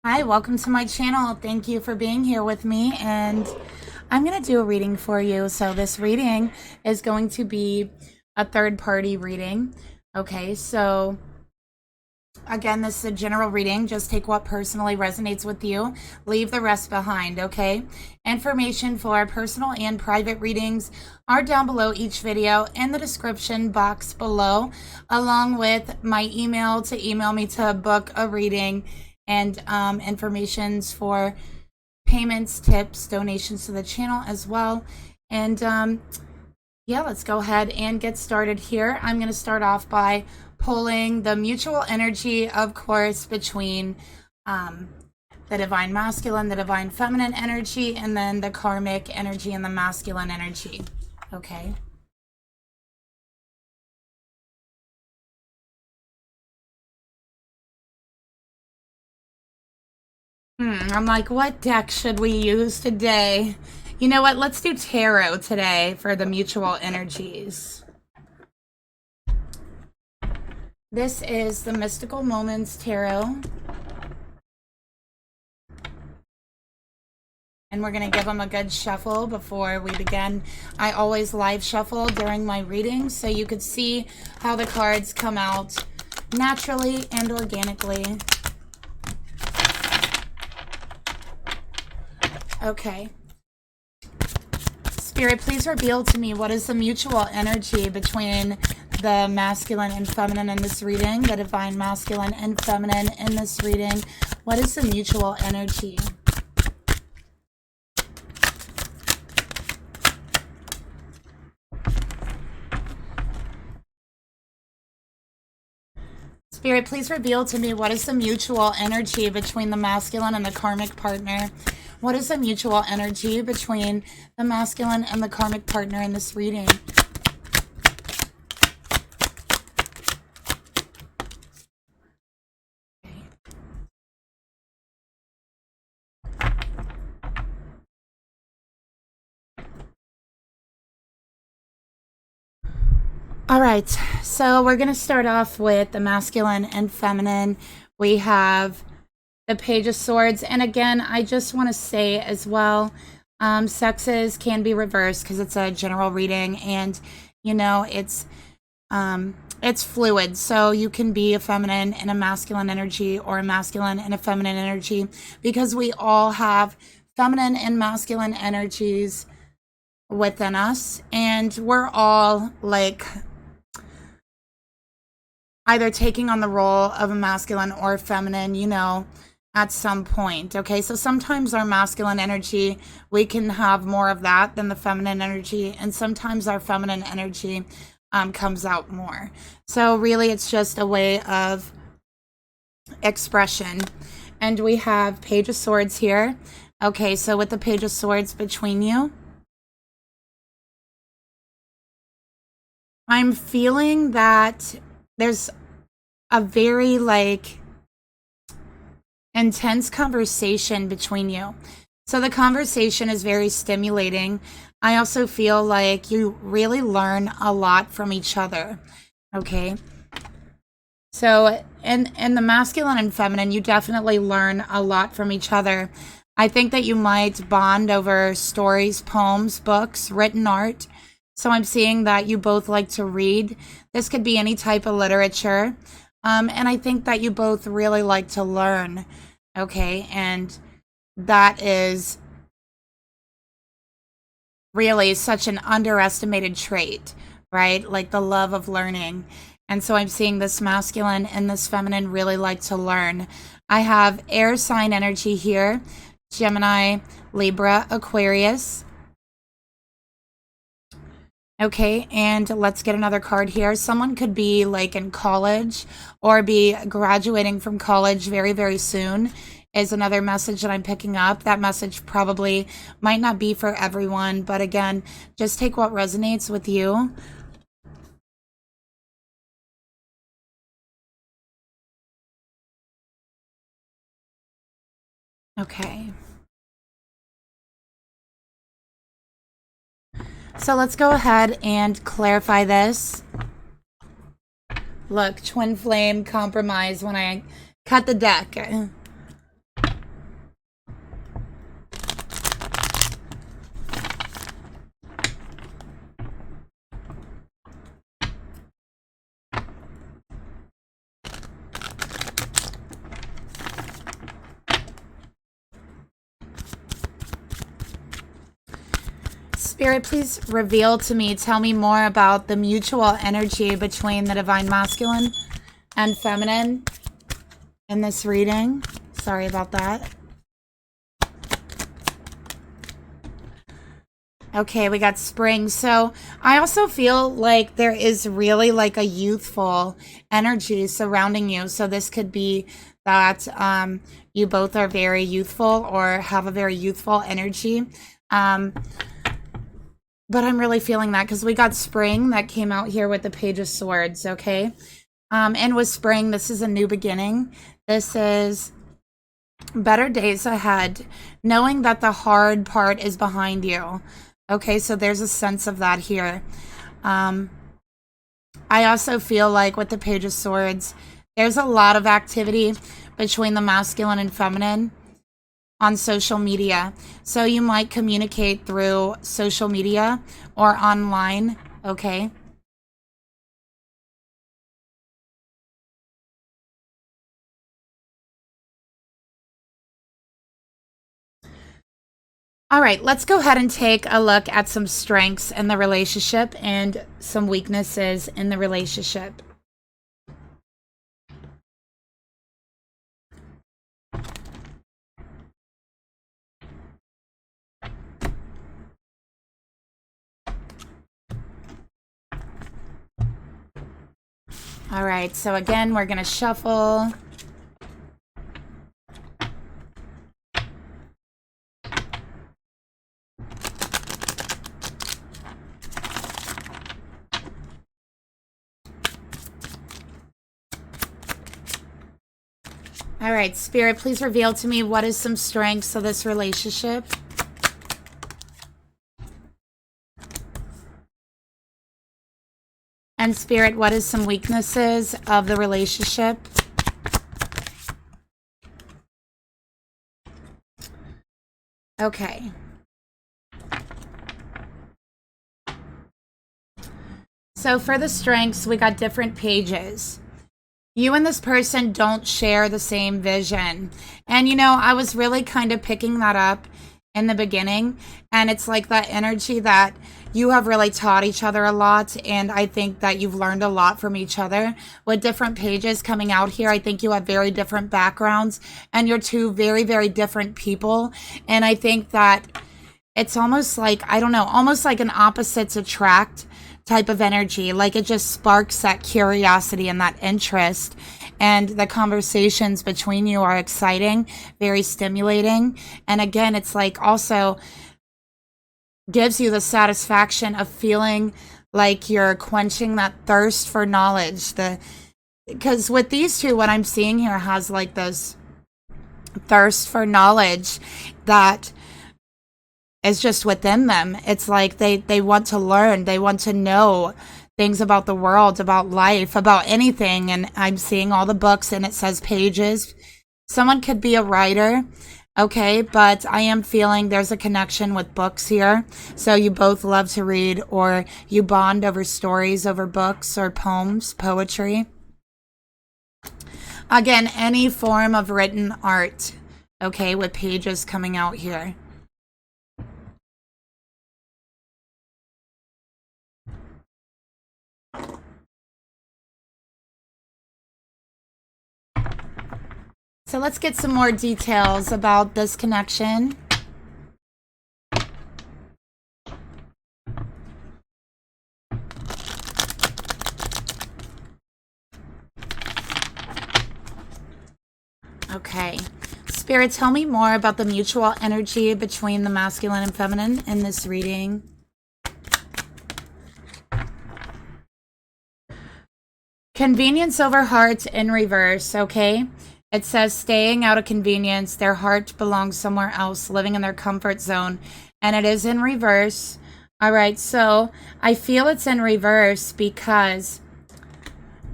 Hi, welcome to my channel. Thank you for being here with me, and I'm going to do a reading for you. So this reading is going to be a third-party reading. Okay, so again, this is a general reading. Just take what personally resonates with you. Leave the rest behind, okay? Information for our personal and private readings are down below each video in the description box below, along with my email to email me to book a reading and informations for payments, tips, donations to the channel as well. And yeah, let's go ahead and get started here. I'm going to start off by pulling the mutual energy, of course, between the divine masculine, the divine feminine energy, and then the karmic energy and the masculine energy. Okay. I'm like, what deck should we use today? You know what? Let's do tarot today for the mutual energies. This is the Mystical Moments Tarot. And we're going to give them a good shuffle before we begin. I always live shuffle during my readings so you could see how the cards come out naturally and organically. Okay. Spirit, please reveal to me what is the mutual energy between the masculine and feminine in this reading, the divine masculine and feminine in this reading. What is the mutual energy? Spirit, please reveal to me what is the mutual energy between the masculine and the karmic partner. What is the mutual energy between the masculine and the karmic partner in this reading? All right, so we're going to start off with the masculine and feminine. We have the Page of Swords. And again, I just want to say as well, sexes can be reversed because it's a general reading, and you know, it's fluid. So you can be a feminine and a masculine energy, or a masculine and a feminine energy, because we all have feminine and masculine energies within us, and we're all like either taking on the role of a masculine or feminine, you know, at some point. Okay, so sometimes our masculine energy, we can have more of that than the feminine energy, and sometimes our feminine energy comes out more. So really, it's just a way of expression. And we have Page of Swords here. Okay, so with the Page of Swords between you, I'm feeling that there's a very like intense conversation between you. So the conversation is very stimulating. I also feel like you really learn a lot from each other. Okay. So in the masculine and feminine, you definitely learn a lot from each other. I think that you might bond over stories, poems, books, written art. So I'm seeing that you both like to read. This could be any type of literature. And I think that you both really like to learn. Okay, and that is really such an underestimated trait, right? Like the love of learning. And so I'm seeing this masculine and this feminine really like to learn. I have air sign energy here: Gemini, Libra, Aquarius. Okay, and let's get another card here. Someone could be like in college or be graduating from college very, very soon, is another message that I'm picking up. That message probably might not be for everyone, but again, just take what resonates with you. Okay. So let's go ahead and clarify this. Look, twin flame compromise when I cut the deck. Spirit, please reveal to me, tell me more about the mutual energy between the Divine Masculine and Feminine in this reading. Sorry about that. Okay, we got spring. So I also feel like there is really like a youthful energy surrounding you. So this could be that you both are very youthful or have a very youthful energy. But I'm really feeling that because we got spring that came out here with the Page of Swords, okay? And with spring, this is a new beginning. This is better days ahead, knowing that the hard part is behind you. Okay, so there's a sense of that here. I also feel like with the Page of Swords, there's a lot of activity between the masculine and feminine on social media. So you might communicate through social media or online, okay? All right, let's go ahead and take a look at some strengths in the relationship and some weaknesses in the relationship. All right, so again, we're going to shuffle. All right, Spirit, please reveal to me what is some strengths of this relationship. And Spirit, what is some weaknesses of the relationship? Okay. So for the strengths, we got different pages. You and this person don't share the same vision. And, you know, I was really kind of picking that up in the beginning. And it's like that energy that you have really taught each other a lot. And I think that you've learned a lot from each other. With different pages coming out here, I think you have very different backgrounds. And you're two very, very different people. And I think that it's almost like, I don't know, almost like an opposites attract type of energy. Like it just sparks that curiosity and that interest. And the conversations between you are exciting, very stimulating. And again, it's like also gives you the satisfaction of feeling like you're quenching that thirst for knowledge. Because with these two, what I'm seeing here has like this thirst for knowledge that is just within them. It's like they want to learn. They want to know things about the world, about life, about anything. And I'm seeing all the books and it says pages. Someone could be a writer, okay? But I am feeling there's a connection with books here. So you both love to read or you bond over stories, over books or poems, poetry. Again, any form of written art, okay, with pages coming out here. So let's get some more details about this connection. Okay. Spirit, tell me more about the mutual energy between the masculine and feminine in this reading. Convenience over heart in reverse, okay? It says staying out of convenience. Their heart belongs somewhere else, living in their comfort zone. And it is in reverse. All right, so I feel it's in reverse because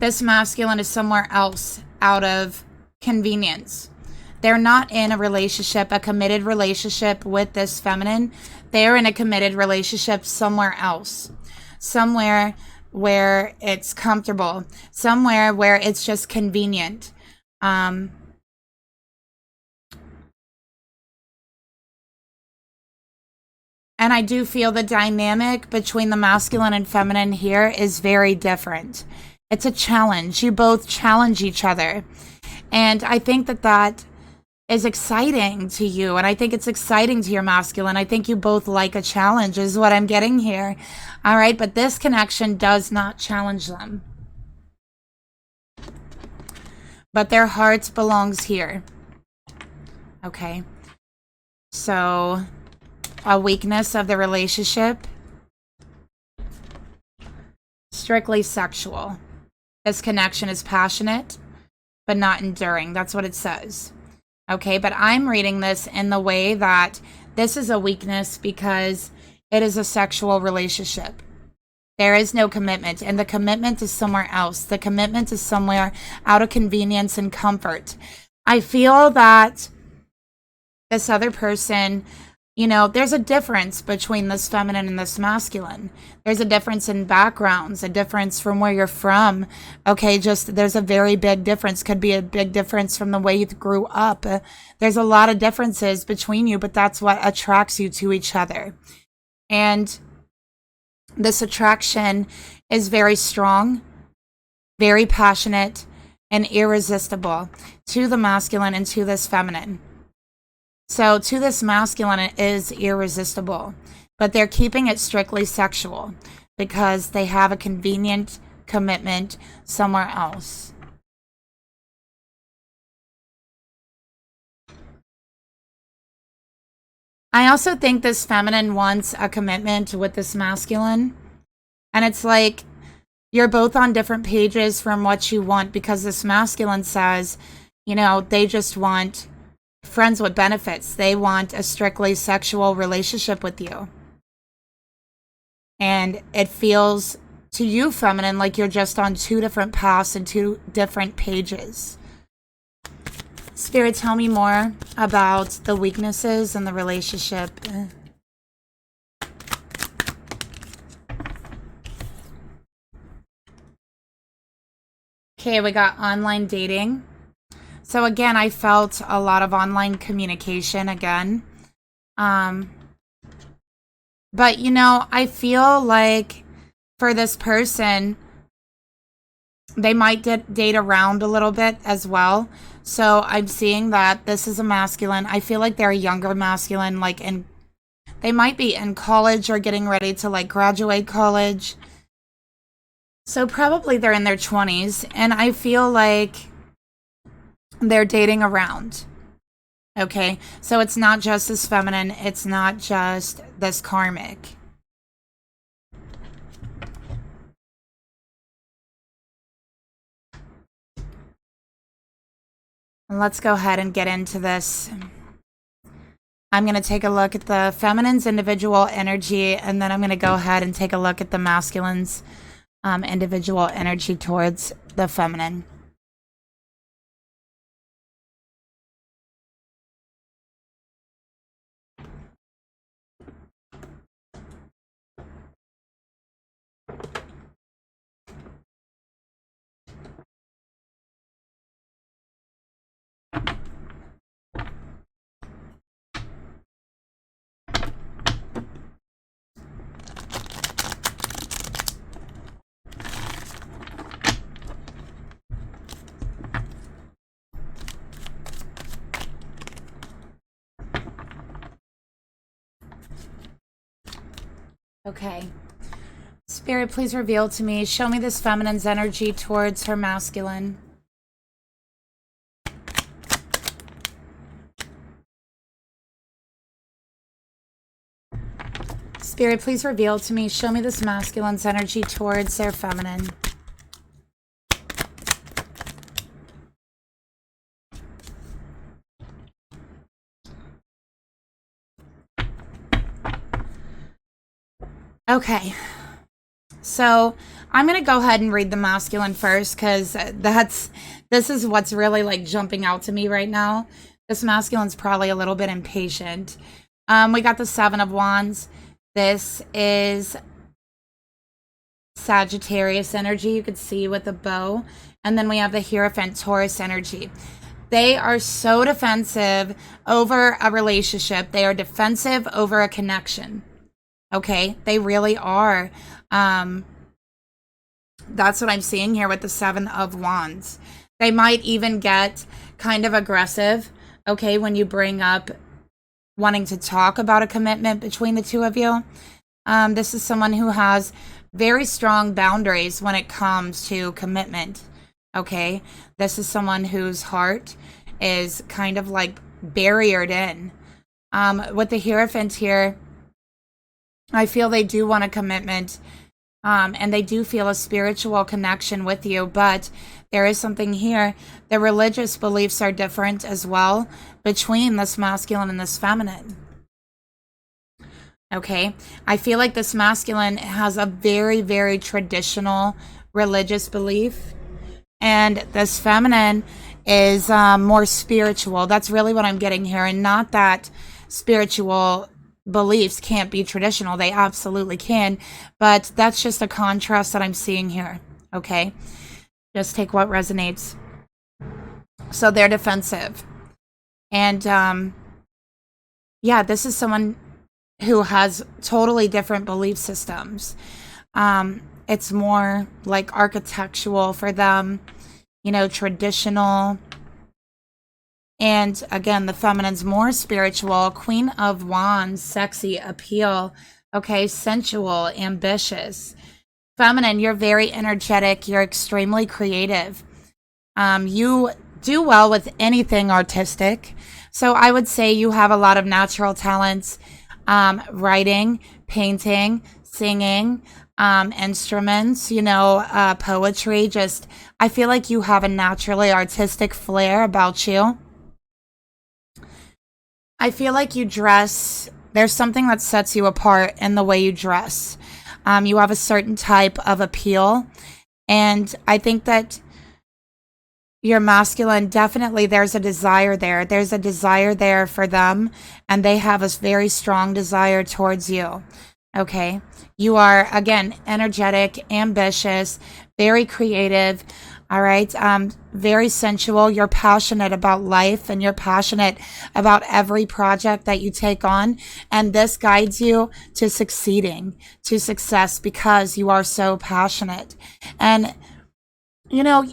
this masculine is somewhere else out of convenience. They're not in a relationship, a committed relationship with this feminine. They're in a committed relationship somewhere else. Somewhere where it's comfortable. Somewhere where it's just convenient. And I do feel the dynamic between the masculine and feminine here is very different. It's a challenge. You both challenge each other. And I think that that is exciting to you. And I think it's exciting to your masculine. I think you both like a challenge is what I'm getting here. All right. But this connection does not challenge them. But their heart belongs here. Okay. So a weakness of the relationship, strictly sexual. This connection is passionate, but not enduring. That's what it says. Okay, but I'm reading this in the way that this is a weakness because it is a sexual relationship. There is no commitment, and the commitment is somewhere else. The commitment is somewhere out of convenience and comfort. I feel that this other person, you know, there's a difference between this feminine and this masculine. There's a difference in backgrounds, a difference from where you're from. Okay, just there's a very big difference. Could be a big difference from the way you grew up. There's a lot of differences between you, but that's what attracts you to each other. And this attraction is very strong, very passionate, and irresistible to the masculine and to this feminine. So to this masculine, it is irresistible, but they're keeping it strictly sexual because they have a convenient commitment somewhere else. I also think this feminine wants a commitment with this masculine. And it's like you're both on different pages from what you want because this masculine says, you know, they just want friends with benefits. They want a strictly sexual relationship with you. And it feels to you, feminine, like you're just on two different paths and two different pages. Spirit, tell me more about the weaknesses in the relationship. Okay, we got online dating. So again, I felt a lot of online communication again. But, you know, I feel like for this person, they might date around a little bit as well. So I'm seeing that this is a masculine. I feel like they're a younger masculine, like they might be in college or getting ready to like graduate college. So probably they're in their 20s. And I feel like they're dating around. Okay, so it's not just this feminine, it's not just this karmic. And let's go ahead and get into this. I'm going to take a look at the feminine's individual energy, and then I'm going to go ahead and take a look at the masculine's individual energy towards the feminine. Okay. Spirit, please reveal to me. Show me this feminine's energy towards her masculine. Spirit, please reveal to me. Show me this masculine's energy towards their feminine. Okay, so I'm going to go ahead and read the masculine first because this is what's really like jumping out to me right now. This masculine's probably a little bit impatient. We got the 7 of Wands. This is Sagittarius energy, you could see with the bow. And then we have the Hierophant Taurus energy. They are so defensive over a relationship. They are defensive over a connection. Okay, they really are. Um, that's what I'm seeing here with the Seven of Wands. They might even get kind of aggressive, okay, when you bring up wanting to talk about a commitment between the two of you. This is someone who has very strong boundaries when it comes to commitment, okay? This is someone whose heart is kind of like barriered in. With the Hierophant here, I feel they do want a commitment, and they do feel a spiritual connection with you, but there is something here. The religious beliefs are different as well between this masculine and this feminine. Okay, I feel like this masculine has a very, very traditional religious belief, and this feminine is more spiritual. That's really what I'm getting here, and not that spiritual beliefs can't be traditional. They absolutely can, but that's just a contrast that I'm seeing here. Okay, just take what resonates. So they're defensive, and yeah, this is someone who has totally different belief systems. It's more like architectural for them, you know, traditional. And again, the feminine's more spiritual. Queen of Wands, sexy, appeal, okay, sensual, ambitious. Feminine, you're very energetic. You're extremely creative. You do well with anything artistic. So I would say you have a lot of natural talents, writing, painting, singing, instruments, you know, poetry. Just, I feel like you have a naturally artistic flair about you. I feel like you dress, there's something that sets you apart in the way you dress. You have a certain type of appeal. And I think that your masculine, definitely there's a desire there. There's a desire there for them, and they have a very strong desire towards you. Okay. You are, again, energetic, ambitious, very creative. All right. Very sensual. You're passionate about life, and you're passionate about every project that you take on. And this guides you to succeeding, to success, because you are so passionate. And, you know,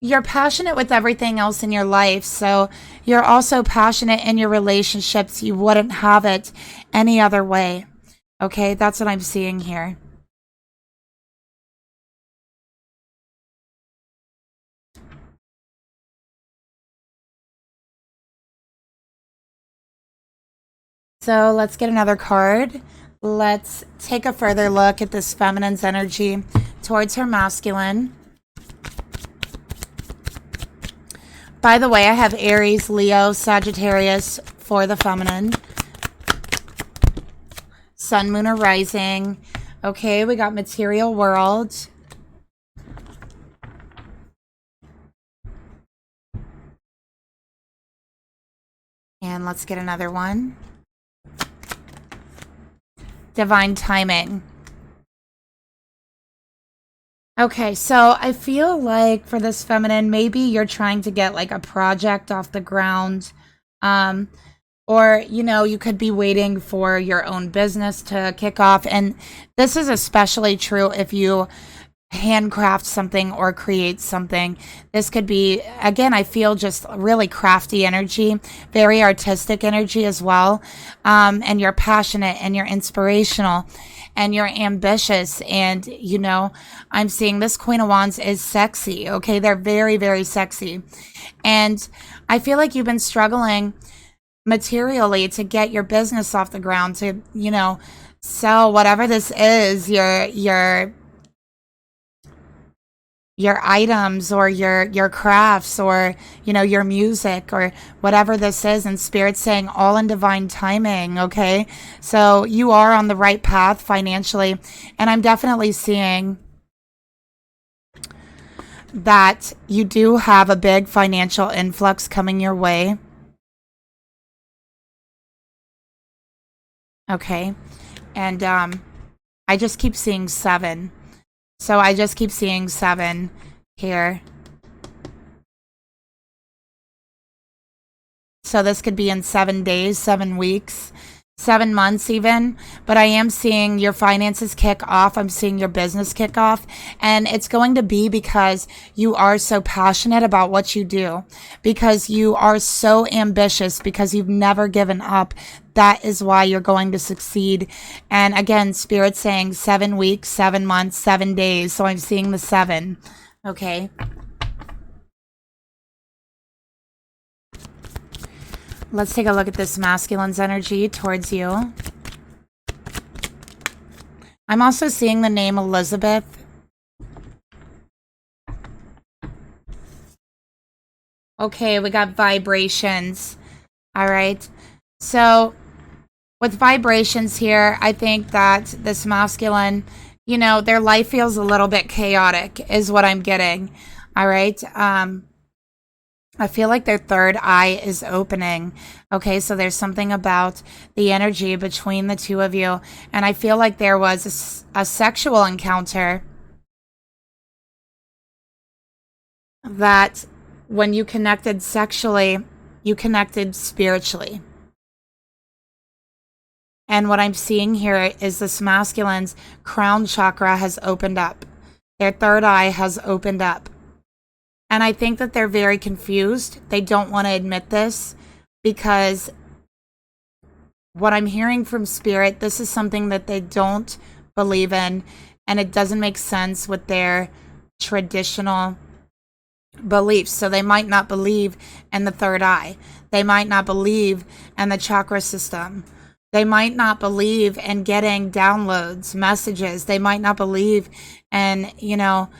you're passionate with everything else in your life. So you're also passionate in your relationships. You wouldn't have it any other way. Okay, that's what I'm seeing here. So let's get another card. Let's take a further look at this feminine's energy towards her masculine. By the way, I have Aries, Leo, Sagittarius for the feminine. Sun, moon, or rising. Okay, we got material world. And let's get another one. Divine timing. Okay, so I feel like for this feminine, maybe you're trying to get like a project off the ground. Um, or, you know, you could be waiting for your own business to kick off. And this is especially true if you handcraft something or create something. This could be, again, I feel just really crafty energy, very artistic energy as well. And you're passionate, and you're inspirational, and you're ambitious. And, you know, I'm seeing this Queen of Wands is sexy. Okay. They're very, very sexy. And I feel like you've been struggling materially to get your business off the ground, to, you know, sell whatever this is, your items, or your crafts, or, you know, your music, or whatever this is. And Spirit's saying all in divine timing. Okay, so you are on the right path financially, and I'm definitely seeing that you do have a big financial influx coming your way. Okay, and I just keep seeing 7. So I just keep seeing 7 here. So this could be in 7 days, 7 weeks. 7 months even, but I am seeing your finances kick off. I'm seeing your business kick off, and it's going to be because you are so passionate about what you do, because you are so ambitious, because you've never given up. That is why you're going to succeed. And again, Spirit's saying 7 weeks, 7 months, 7 days. So I'm seeing the 7. Okay. Let's take a look at this masculine's energy towards you. I'm also seeing the name Elizabeth. Okay, we got vibrations. All right. So with vibrations here, I think that this masculine, you know, their life feels a little bit chaotic is what I'm getting. All right. I feel like their third eye is opening. Okay, so there's something about the energy between the two of you. And I feel like there was a sexual encounter that when you connected sexually, you connected spiritually. And what I'm seeing here is this masculine's crown chakra has opened up. Their third eye has opened up. And I think that they're very confused. They don't want to admit this because what I'm hearing from Spirit, this is something that they don't believe in, and it doesn't make sense with their traditional beliefs. So they might not believe in the third eye. They might not believe in the chakra system. They might not believe in getting downloads, messages. They might not believe in, you know,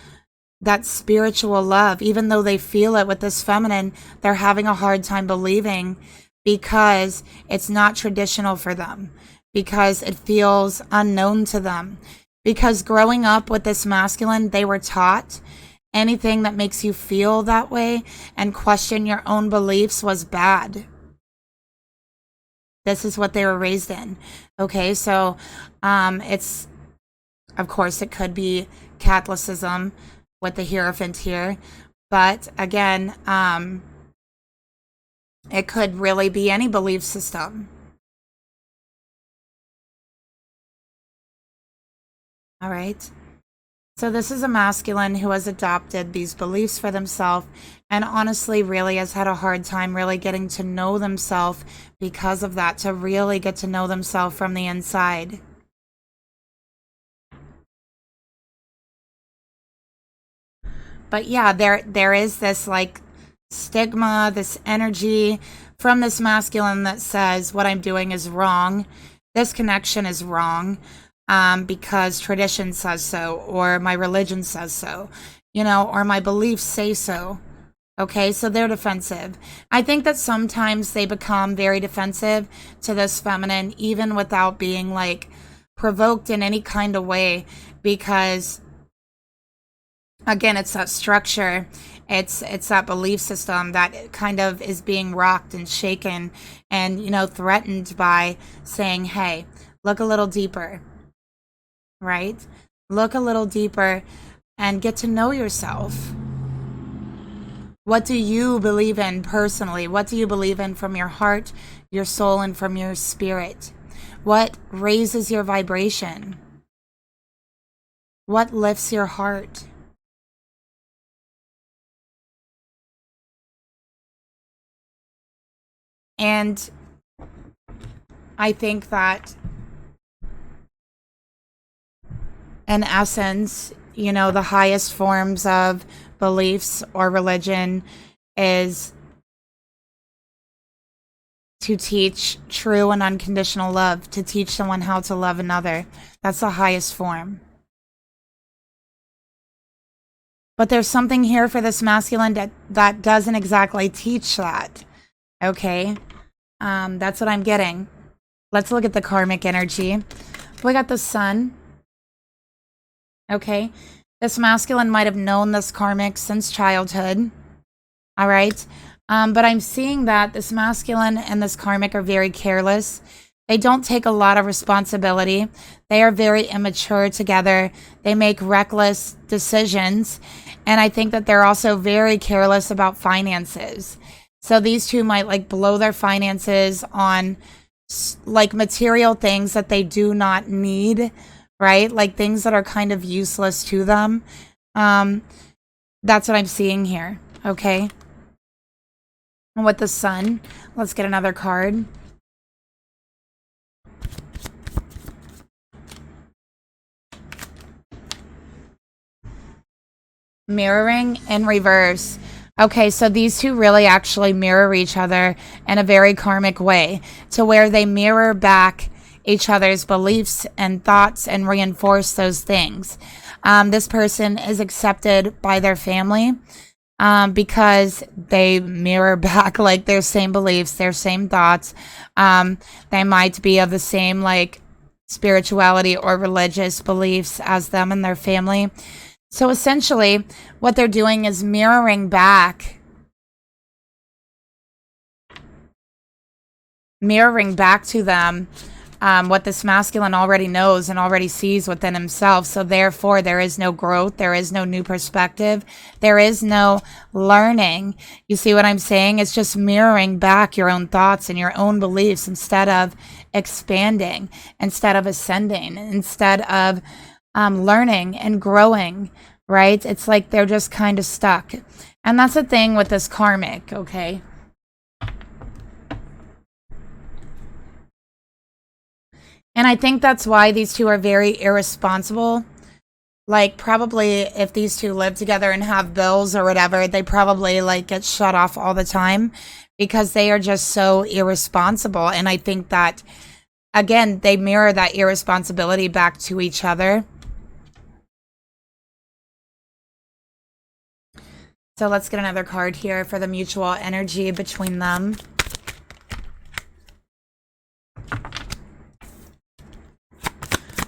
that spiritual love. Even though they feel it with this feminine, they're having a hard time believing because it's not traditional for them, because it feels unknown to them. Because growing up with this masculine, they were taught anything that makes you feel that way and question your own beliefs was bad. This is what they were raised in. Okay, so it's, of course, it could be Catholicism with the Hierophant here, but again, it could really be any belief system. All right. So this is a masculine who has adopted these beliefs for themselves and honestly really has had a hard time really getting to know themselves because of that, to really get to know themselves from the inside. But yeah, there is this like stigma, this energy from this masculine that says what I'm doing is wrong. This connection is wrong because tradition says so, or my religion says so, you know, or my beliefs say so. Okay, so they're defensive. I think that sometimes they become very defensive to this feminine, even without being like provoked in any kind of way, because again, it's that structure, it's that belief system that kind of is being rocked and shaken and, you know, threatened by saying, hey, look a little deeper, right? Look a little deeper and get to know yourself. What do you believe in personally? What do you believe in from your heart, your soul, and from your spirit? What raises your vibration? What lifts your heart? And I think that in essence, you know, the highest forms of beliefs or religion is to teach true and unconditional love, to teach someone how to love another. That's the highest form. But there's something here for this masculine that doesn't exactly teach that. Okay? That's what I'm getting. Let's look at the karmic energy. We got the sun. Okay? This masculine might have known this karmic since childhood. All right? But I'm seeing that this masculine and this karmic are very careless. They don't take a lot of responsibility. They are very immature together. They make reckless decisions. And I think that they're also very careless about finances. So these two might like blow their finances on like material things that they do not need, right? Like things that are kind of useless to them. That's what I'm seeing here, okay? And with the sun, let's get another card. Mirroring in reverse. Okay, so these two really actually mirror each other in a very karmic way, to where they mirror back each other's beliefs and thoughts and reinforce those things. This person is accepted by their family because they mirror back like their same beliefs, their same thoughts. They might be of the same like spirituality or religious beliefs as them and their family. So essentially, what they're doing is mirroring back to them what this masculine already knows and already sees within himself. So therefore, there is no growth. There is no new perspective. There is no learning. You see what I'm saying? It's just mirroring back your own thoughts and your own beliefs instead of expanding, instead of ascending, instead of learning and growing, right? It's like they're just kind of stuck. And that's the thing with this karmic, okay? And I think that's why these two are very irresponsible. Like, probably if these two live together and have bills or whatever, they probably like get shut off all the time because they are just so irresponsible. And I think that, again, they mirror that irresponsibility back to each other. So let's get another card here for the mutual energy between them.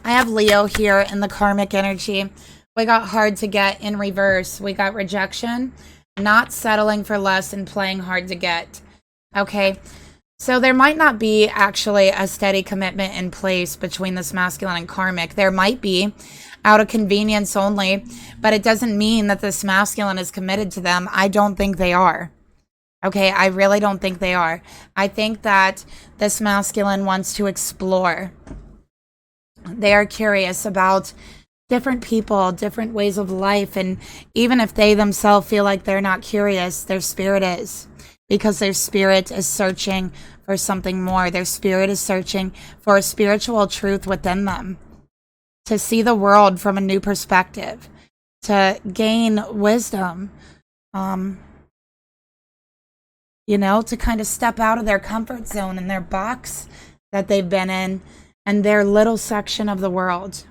I have Leo here in the karmic energy. We got hard to get in reverse. We got rejection, not settling for less, and playing hard to get. Okay, so there might not be actually a steady commitment in place between this masculine and karmic. There might be out of convenience only, but it doesn't mean that this masculine is committed to them. I don't think they are. Okay, I really don't think they are. I think that this masculine wants to explore. They are curious about different people, different ways of life, and even if they themselves feel like they're not curious, their spirit is. Because their spirit is searching for something more. Their spirit is searching for a spiritual truth within them. To see the world from a new perspective. To gain wisdom. You know, to kind of step out of their comfort zone and their box that they've been in and their little section of the world.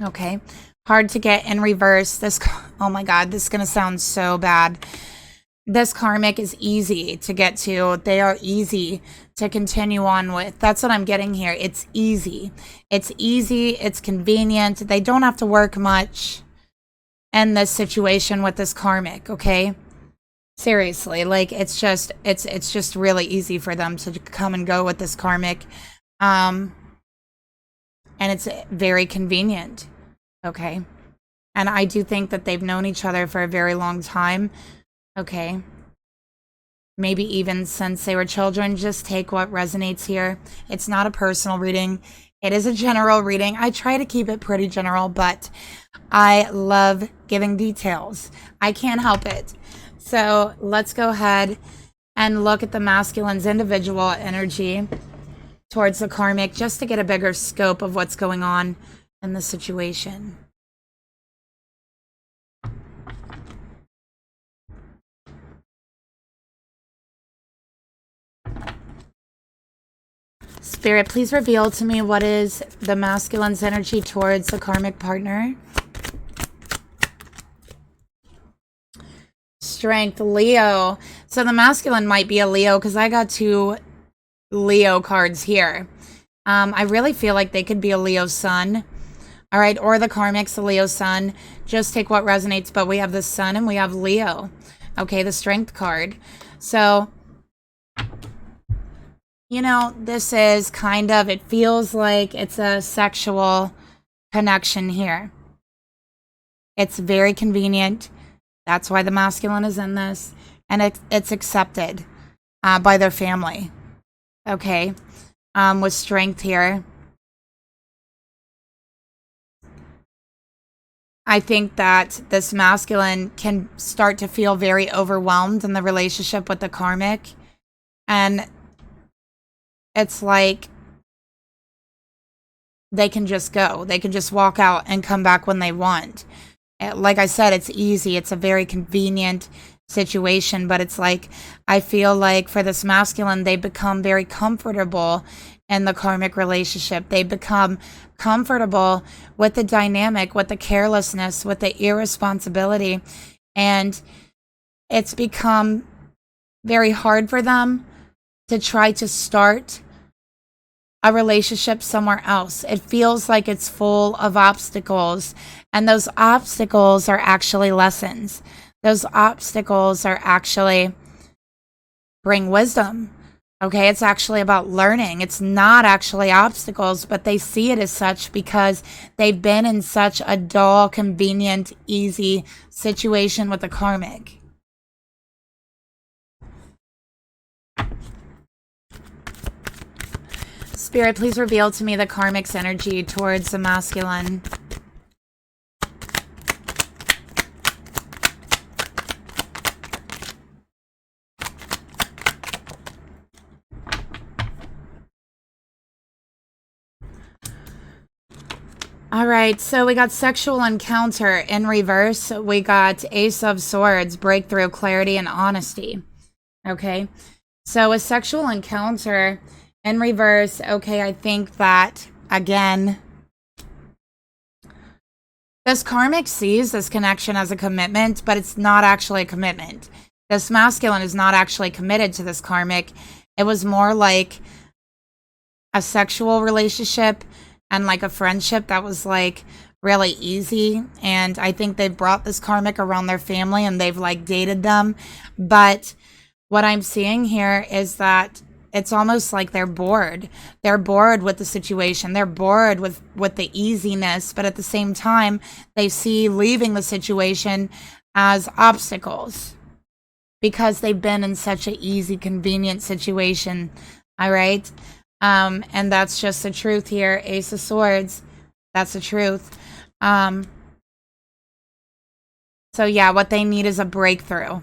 Okay. Hard to get in reverse. This, oh my God, this is going to sound so bad. This karmic is easy to get to. They are easy to continue on with. That's what I'm getting here. It's easy. It's easy. It's convenient. They don't have to work much in this situation with this karmic, okay? Seriously, like it's just really easy for them to come and go with this karmic. And it's very convenient, okay? And I do think that they've known each other for a very long time. Okay, maybe even since they were children. Just take what resonates here. It's not a personal reading. It is a general reading. I try to keep it pretty general, but I love giving details. I can't help it. So let's go ahead and look at the masculine's individual energy towards the karmic, just to get a bigger scope of what's going on in the situation. Spirit, please reveal to me what is the masculine's energy towards the karmic partner. Strength, Leo. So the masculine might be a Leo because I got 2 Leo cards here. I really feel like they could be a Leo sun. All right, or the karmic's a Leo sun. Just take what resonates, but we have the sun and we have Leo. Okay, the strength card. So, you know, this is kind of, it feels like it's a sexual connection here. It's very convenient. That's why the masculine is in this. And it's accepted by their family. okay, with strength here. I think that this masculine can start to feel very overwhelmed in the relationship with the karmic. And it's like they can just go. They can just walk out and come back when they want. Like I said, it's easy. It's a very convenient situation, but it's like, I feel like for this masculine, they become very comfortable in the karmic relationship. They become comfortable with the dynamic, with the carelessness, with the irresponsibility. And it's become very hard for them to try to start a relationship somewhere else. It feels like it's full of obstacles, and those obstacles are actually lessons. Those obstacles are actually bring wisdom. Okay, it's actually about learning. It's not actually obstacles, but they see it as such because they've been in such a dull, convenient, easy situation with the karmic. Spirit, please reveal to me the karmic's energy towards the masculine. All right, so we got sexual encounter in reverse. We got Ace of Swords, breakthrough, clarity, and honesty. Okay, so a sexual encounter in reverse. Okay, I think that, again, this karmic sees this connection as a commitment, but it's not actually a commitment. This masculine is not actually committed to this karmic. It was more like a sexual relationship and like a friendship that was like really easy. And I think they've brought this karmic around their family and they've like dated them. But what I'm seeing here is that it's almost like they're bored. They're bored with the situation. They're bored with the easiness, but at the same time, they see leaving the situation as obstacles because they've been in such an easy, convenient situation. All right. And that's just the truth here. Ace of Swords. That's the truth. So yeah, what they need is a breakthrough.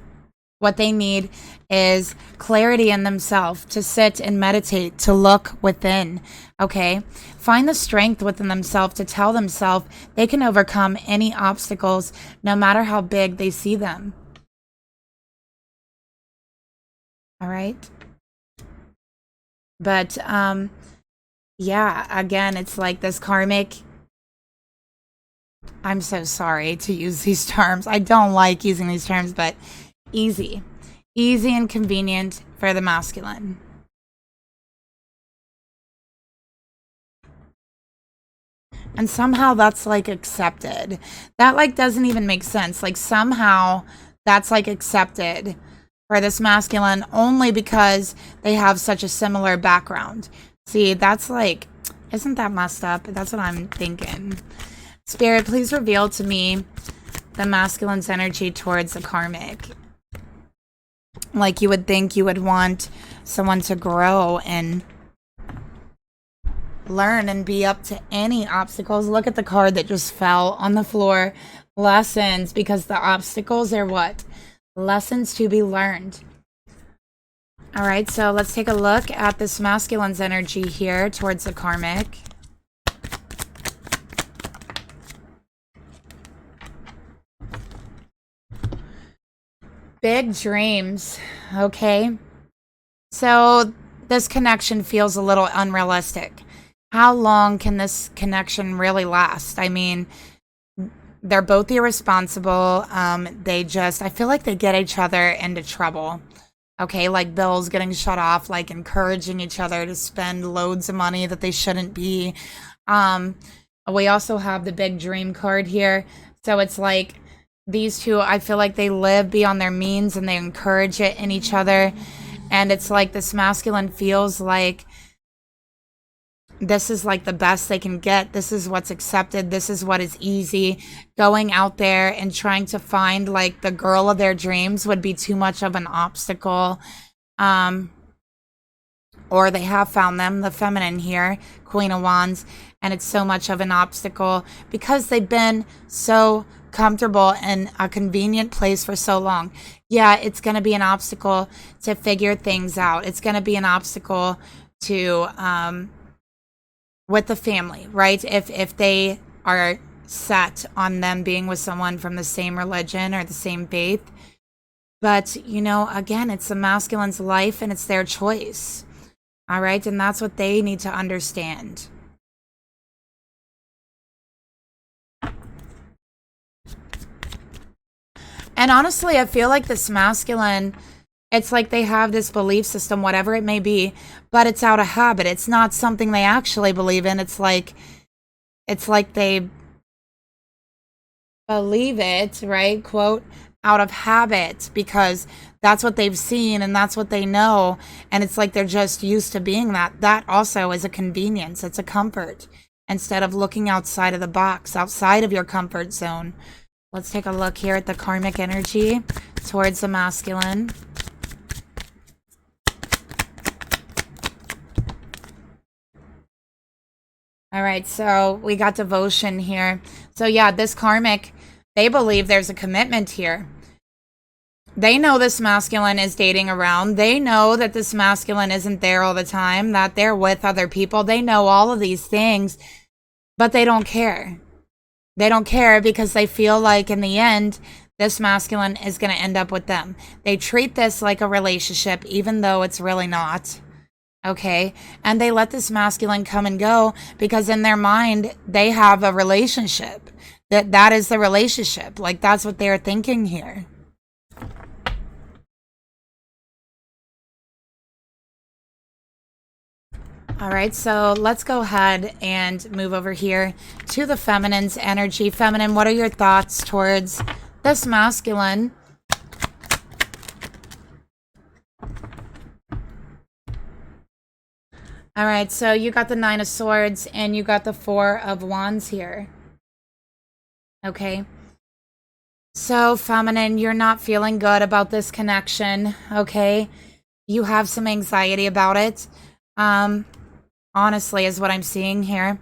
What they need is clarity in themselves, to sit and meditate, to look within, okay? Find the strength within themselves to tell themselves they can overcome any obstacles, no matter how big they see them. All right? But, yeah, again, it's like this karmic... I'm so sorry to use these terms. I don't like using these terms, but... easy and convenient for the masculine. And somehow that's like accepted. That like doesn't even make sense. Like somehow that's like accepted for this masculine only because they have such a similar background. See, that's like, isn't that messed up? That's what I'm thinking. Spirit, please reveal to me the masculine's energy towards the karmic. Like you would think you would want someone to grow and learn and be up to any obstacles. Look at the card that just fell on the floor. Lessons, because the obstacles are what? Lessons to be learned. All right, so let's take a look at this masculine's energy here towards the karmic. Big dreams, okay? So this connection feels a little unrealistic. How long can this connection really last? I mean, they're both irresponsible. I feel like they get each other into trouble. Okay, like bills getting shut off, like encouraging each other to spend loads of money that they shouldn't be. We also have the big dream card here. So it's like, these two, I feel like they live beyond their means and they encourage it in each other. And it's like this masculine feels like this is like the best they can get. This is what's accepted. This is what is easy. Going out there and trying to find like the girl of their dreams would be too much of an obstacle. or they have found them, the feminine here, Queen of Wands, and it's so much of an obstacle because they've been so comfortable in a convenient place for so long. Yeah, it's going to be an obstacle to figure things out. It's going to be an obstacle to with the family, right? If they are set on them being with someone from the same religion or the same faith. But, you know, again, it's the masculine's life and it's their choice. All right, and that's what they need to understand. And honestly, I feel like this masculine, it's like they have this belief system, whatever it may be, but it's out of habit. It's not something they actually believe in. It's like they believe it, right? Quote, out of habit, because that's what they've seen and that's what they know. And it's like they're just used to being that. That also is a convenience. It's a comfort instead of looking outside of the box, outside of your comfort zone. Let's take a look here at the karmic energy towards the masculine. All right, so we got devotion here. So yeah, this karmic, they believe there's a commitment here. They know this masculine is dating around. They know that this masculine isn't there all the time, that they're with other people. They know all of these things, but they don't care. They don't care because they feel like in the end, this masculine is going to end up with them. They treat this like a relationship, even though it's really not. Okay? And they let this masculine come and go because in their mind, they have a relationship. That is the relationship. Like, that's what they're thinking here. All right, so let's go ahead and move over here to the feminine's energy. Feminine, what are your thoughts towards this masculine? All right, so you got the Nine of Swords and you got the Four of Wands here. Okay. So, feminine, you're not feeling good about this connection, okay? You have some anxiety about it. Honestly, is what I'm seeing here.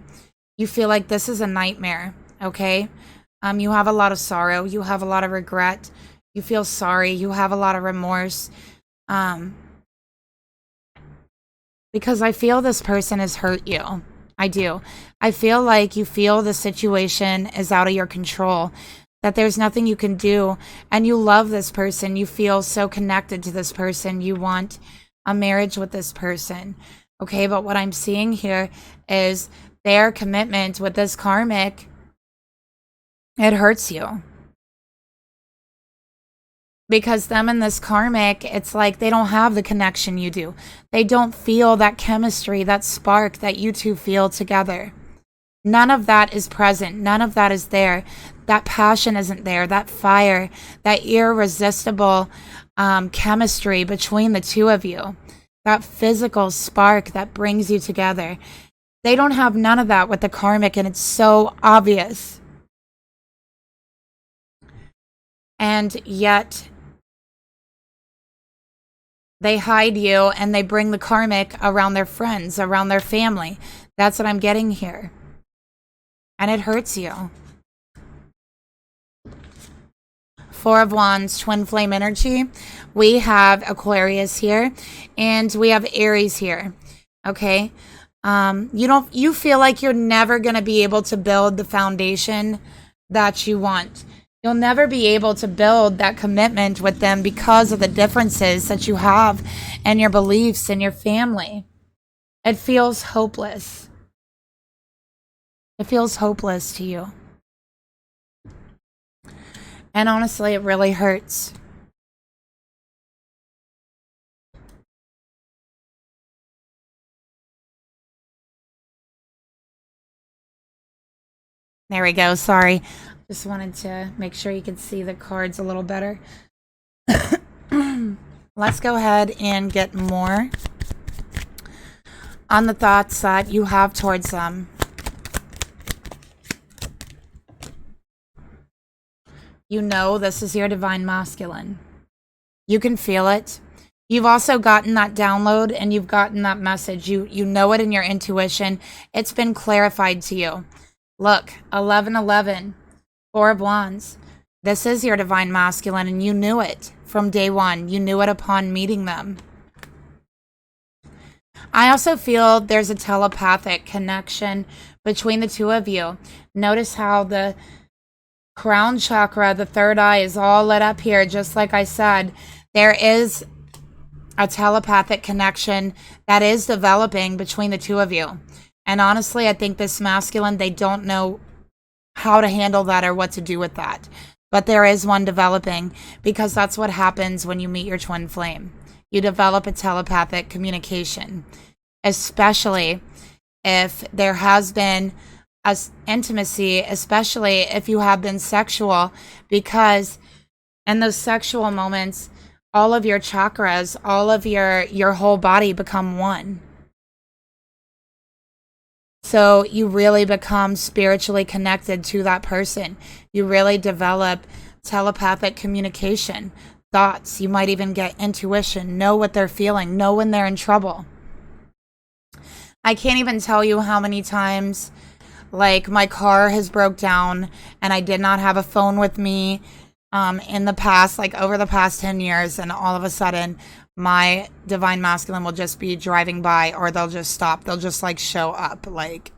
You feel like this is a nightmare, okay? You have a lot of sorrow. You have a lot of regret. You feel sorry. You have a lot of remorse. Because I feel this person has hurt you. I do. I feel like you feel the situation is out of your control, that there's nothing you can do, and you love this person. You feel so connected to this person. You want a marriage with this person. Okay, but what I'm seeing here is their commitment with this karmic, it hurts you. Because them and this karmic, it's like they don't have the connection you do. They don't feel that chemistry, that spark that you two feel together. None of that is present. None of that is there. That passion isn't there. That fire, that irresistible chemistry between the two of you. That physical spark that brings you together. They don't have none of that with the karmic, and it's so obvious. And yet, they hide you and they bring the karmic around their friends, around their family. That's what I'm getting here. And it hurts you. Four of Wands, twin flame energy. We have Aquarius here and we have Aries here. Okay. You feel like you're never going to be able to build the foundation that you want. You'll never be able to build that commitment with them because of the differences that you have and your beliefs and your family. It feels hopeless. It feels hopeless to you. And honestly, it really hurts. There we go. Sorry. Just wanted to make sure you could see the cards a little better. Let's go ahead and get more on the thoughts that you have towards them. You know this is your divine masculine. You can feel it. You've also gotten that download and you've gotten that message. You know it in your intuition. It's been clarified to you. Look, 1111, Four of Wands. This is your divine masculine, and you knew it from day one. You knew it upon meeting them. I also feel there's a telepathic connection between the two of you. Notice how the crown chakra, the third eye, is all lit up here. Just like I said, there is a telepathic connection that is developing between the two of you. And honestly, I think this masculine, they don't know how to handle that or what to do with that. But there is one developing, because that's what happens when you meet your twin flame. You develop a telepathic communication, especially if there has been a intimacy, especially if you have been sexual, because in those sexual moments, all of your chakras, all of your whole body become one. So you really become spiritually connected to that person. You really develop telepathic communication, thoughts. You might even get intuition, know what they're feeling, know when they're in trouble. I can't even tell you how many times, like, my car has broke down and I did not have a phone with me in the past, like over the past 10 years, and all of a sudden my divine masculine will just be driving by, or they'll just stop. They'll just like show up like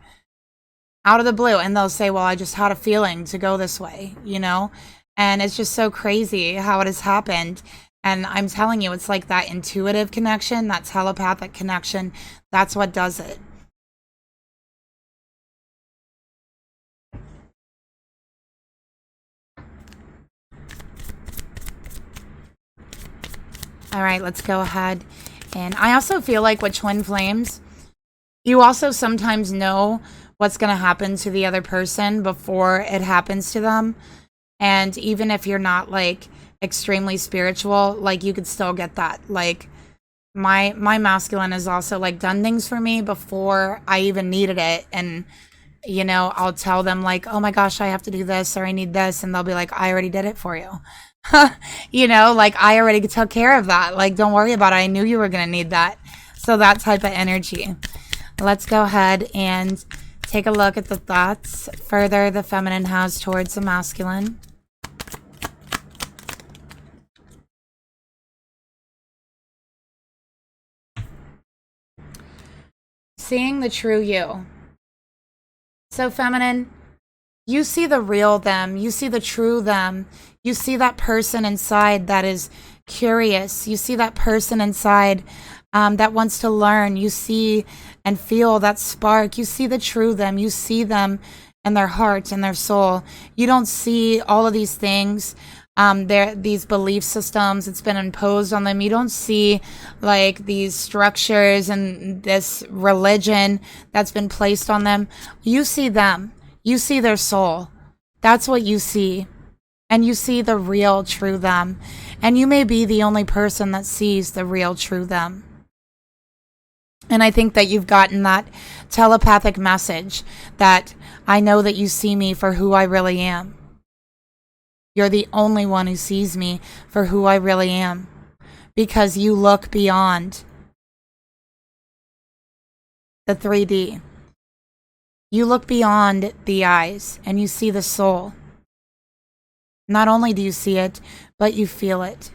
out of the blue, and they'll say, well, I just had a feeling to go this way, you know? And it's just so crazy how it has happened. And I'm telling you, it's like that intuitive connection, that telepathic connection. That's what does it. All right, let's go ahead. And I also feel like with twin flames, you also sometimes know what's going to happen to the other person before it happens to them. And even if you're not like extremely spiritual, like you could still get that. Like my masculine has also like done things for me before I even needed it. And you know, I'll tell them like, oh my gosh, I have to do this, or I need this, and they'll be like, I already did it for you. You know, like I already took care of that. Like, don't worry about it. I knew you were going to need that. So that type of energy. Let's go ahead and take a look at the thoughts further the feminine has towards the masculine. Seeing the true you. So feminine, you see the real them. You see the true them. You see that person inside that is curious. You see that person inside that wants to learn. You see and feel that spark. You see the true them. You see them in their heart and their soul. You don't see all of these things, these belief systems. It's been imposed on them. You don't see like these structures and this religion that's been placed on them. You see them. You see their soul. That's what you see. And you see the real true them. And you may be the only person that sees the real true them. And I think that you've gotten that telepathic message that I know that you see me for who I really am. You're the only one who sees me for who I really am. Because you look beyond the 3D. You look beyond the eyes and you see the soul. Not only do you see it, but you feel it.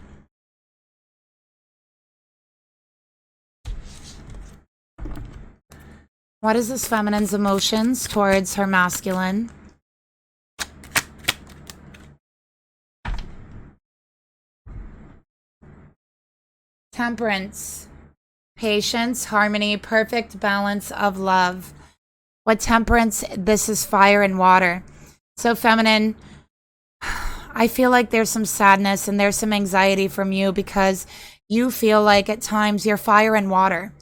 What is this feminine's emotions towards her masculine? Temperance, patience, harmony, perfect balance of love. What temperance? This is fire and water. So feminine, I feel like there's some sadness and there's some anxiety from you because you feel like at times you're fire and water.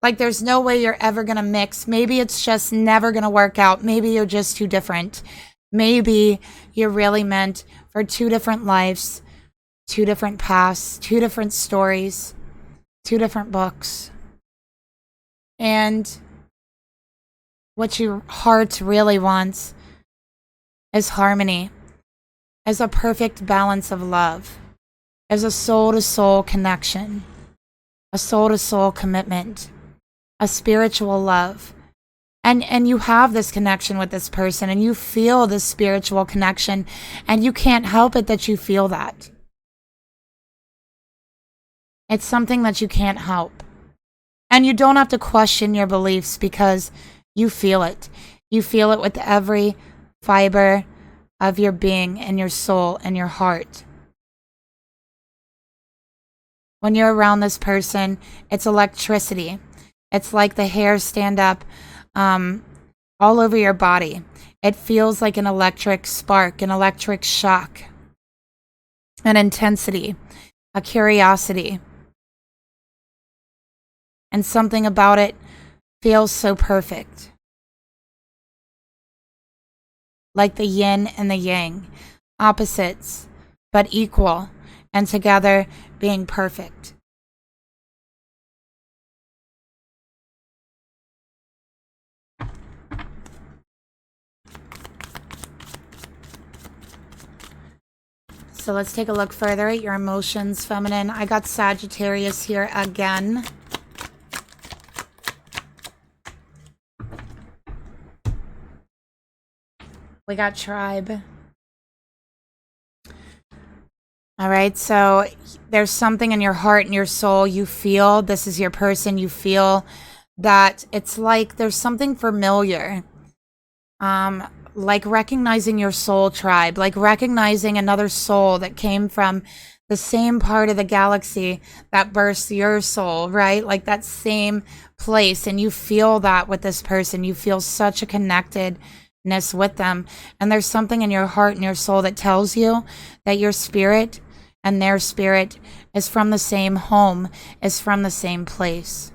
Like there's no way you're ever going to mix. Maybe it's just never going to work out. Maybe you're just too different. Maybe you're really meant for two different lives, two different paths, two different stories, two different books. And what your heart really wants is harmony, is a perfect balance of love, is a soul-to-soul connection. a soul-to-soul commitment, a spiritual love. And you have this connection with this person, and you feel this spiritual connection, and you can't help it that you feel that. It's something that you can't help. And you don't have to question your beliefs because you feel it. You feel it with every fiber of your being and your soul and your heart. When you're around this person, it's electricity. It's like the hairs stand up all over your body. It feels like an electric spark, an electric shock, an intensity, a curiosity. And something about it feels so perfect. Like the yin and the yang, opposites, but equal, and together being perfect. So let's take a look further at your emotions, feminine. I got Sagittarius here again. We got tribe. All right, so there's something in your heart and your soul. You feel this is your person. You feel that it's like there's something familiar. Like recognizing your soul tribe, like recognizing another soul that came from the same part of the galaxy that bursts your soul, right? Like that same place. And you feel that with this person. You feel such a connectedness with them. And there's something in your heart and your soul that tells you that your spirit and their spirit is from the same home, is from the same place.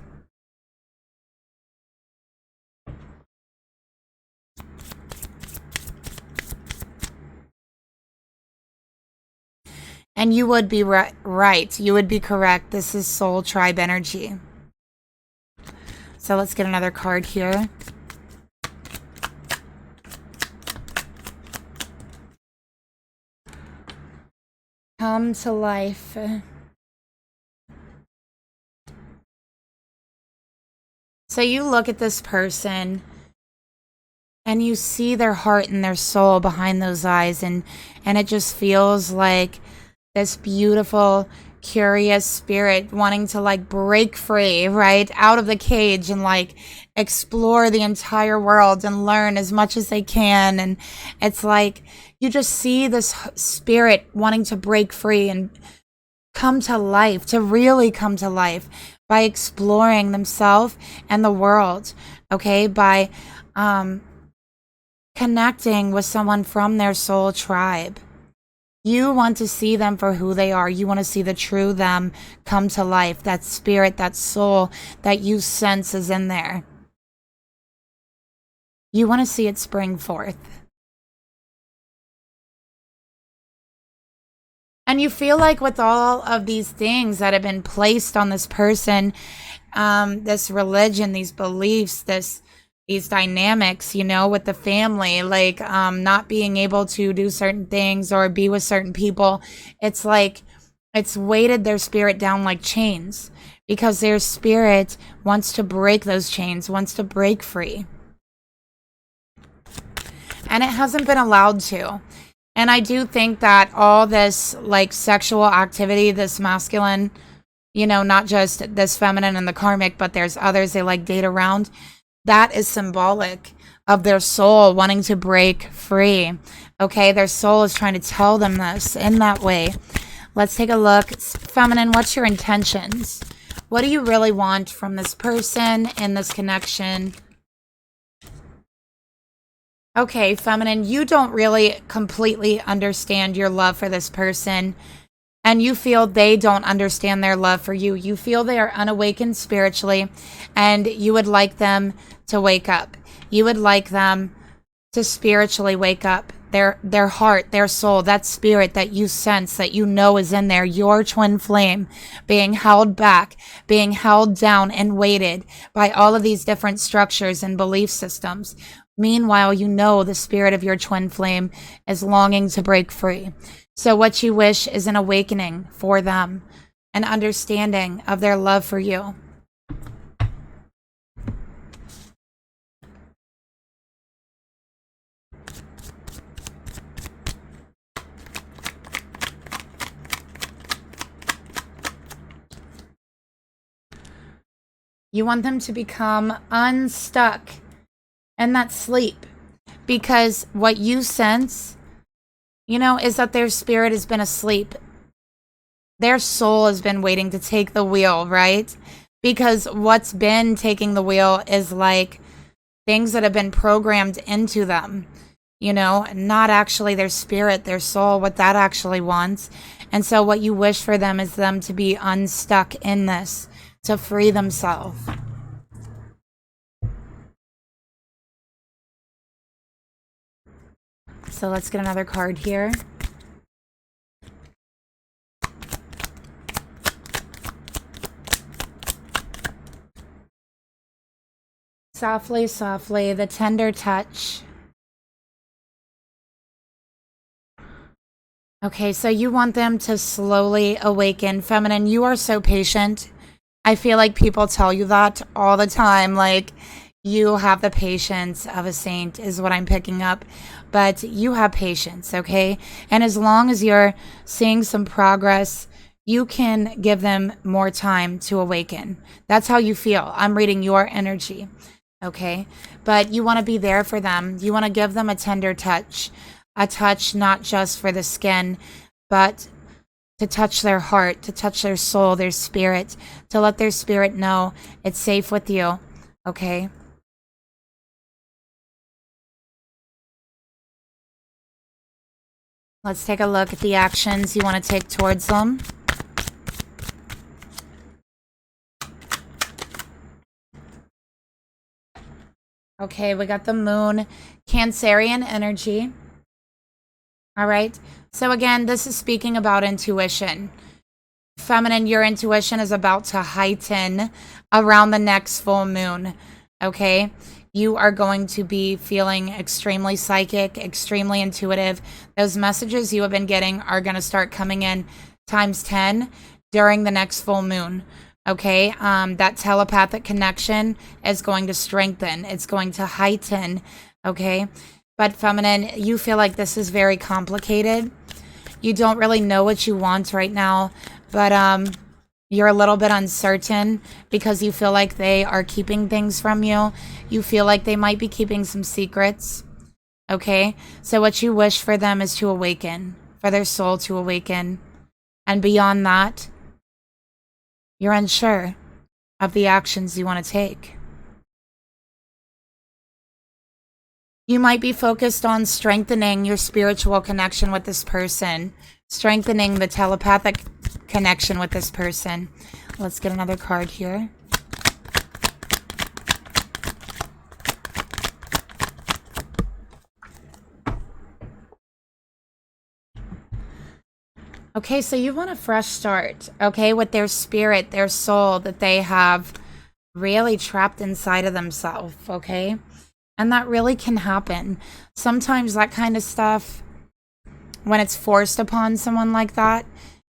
And you would be right. You would be correct. This is soul tribe energy. So let's get another card here. Come to life. So you look at this person and you see their heart and their soul behind those eyes, and it just feels like this beautiful, curious spirit wanting to like break free, right? Out of the cage and like explore the entire world and learn as much as they can. And it's like you just see this spirit wanting to break free and come to life, to really come to life by exploring themselves and the world, okay? By connecting with someone from their soul tribe. You want to see them for who they are. You want to see the true them come to life. That spirit, that soul that you sense is in there. You want to see it spring forth. And you feel like with all of these things that have been placed on this person, this religion, these beliefs, these dynamics, you know, with the family, like not being able to do certain things or be with certain people, it's like it's weighted their spirit down like chains, because their spirit wants to break those chains, wants to break free. And it hasn't been allowed to. And I do think that all this like sexual activity, this masculine, you know, not just this feminine and the karmic, but there's others they like date around, that is symbolic of their soul wanting to break free. Okay, their soul is trying to tell them this in that way. Let's take a look. Feminine, what's your intentions? What do you really want from this person in this connection? Okay, feminine, you don't really completely understand your love for this person, and you feel they don't understand their love for you. You feel they are unawakened spiritually, and you would like them to wake up. You would like them to spiritually wake up. Their heart, their soul, that spirit that you sense, that you know is in there, your twin flame, being held back, being held down and weighted by all of these different structures and belief systems. Meanwhile, you know the spirit of your twin flame is longing to break free. So what you wish is an awakening for them, and understanding of their love for you. You want them to become unstuck in that sleep, because what you sense, you know, is that their spirit has been asleep. Their soul has been waiting to take the wheel, right? Because what's been taking the wheel is like things that have been programmed into them, you know, not actually their spirit, their soul, what that actually wants. And so what you wish for them is them to be unstuck in this, to free themselves. So let's get another card here. Softly, softly, the tender touch. Okay, so you want them to slowly awaken. Feminine, you are so patient. I feel like people tell you that all the time. Like, you have the patience of a saint is what I'm picking up. But you have patience, okay? And as long as you're seeing some progress, you can give them more time to awaken. That's how you feel. I'm reading your energy, okay? But you want to be there for them. You want to give them a tender touch. A touch not just for the skin, but to touch their heart, to touch their soul, their spirit, to let their spirit know it's safe with you, okay? Let's take a look at the actions you want to take towards them. Okay, we got the moon, Cancerian energy. All right. So again, this is speaking about intuition. Feminine, your intuition is about to heighten around the next full moon. Okay. You are going to be feeling extremely psychic, extremely intuitive. Those messages you have been getting are going to start coming in times 10 during the next full moon. Okay. That telepathic connection is going to strengthen. It's going to heighten. Okay. But feminine, you feel like this is very complicated. You don't really know what you want right now, but you're a little bit uncertain because you feel like they are keeping things from you. You feel like they might be keeping some secrets. Okay? So what you wish for them is to awaken, for their soul to awaken. And beyond that, you're unsure of the actions you want to take. You might be focused on strengthening your spiritual connection with this person, strengthening the telepathic connection with this person. Let's get another card here. Okay, so you want a fresh start, okay, with their spirit, their soul that they have really trapped inside of themselves, okay? And that really can happen. Sometimes that kind of stuff, when it's forced upon someone like that,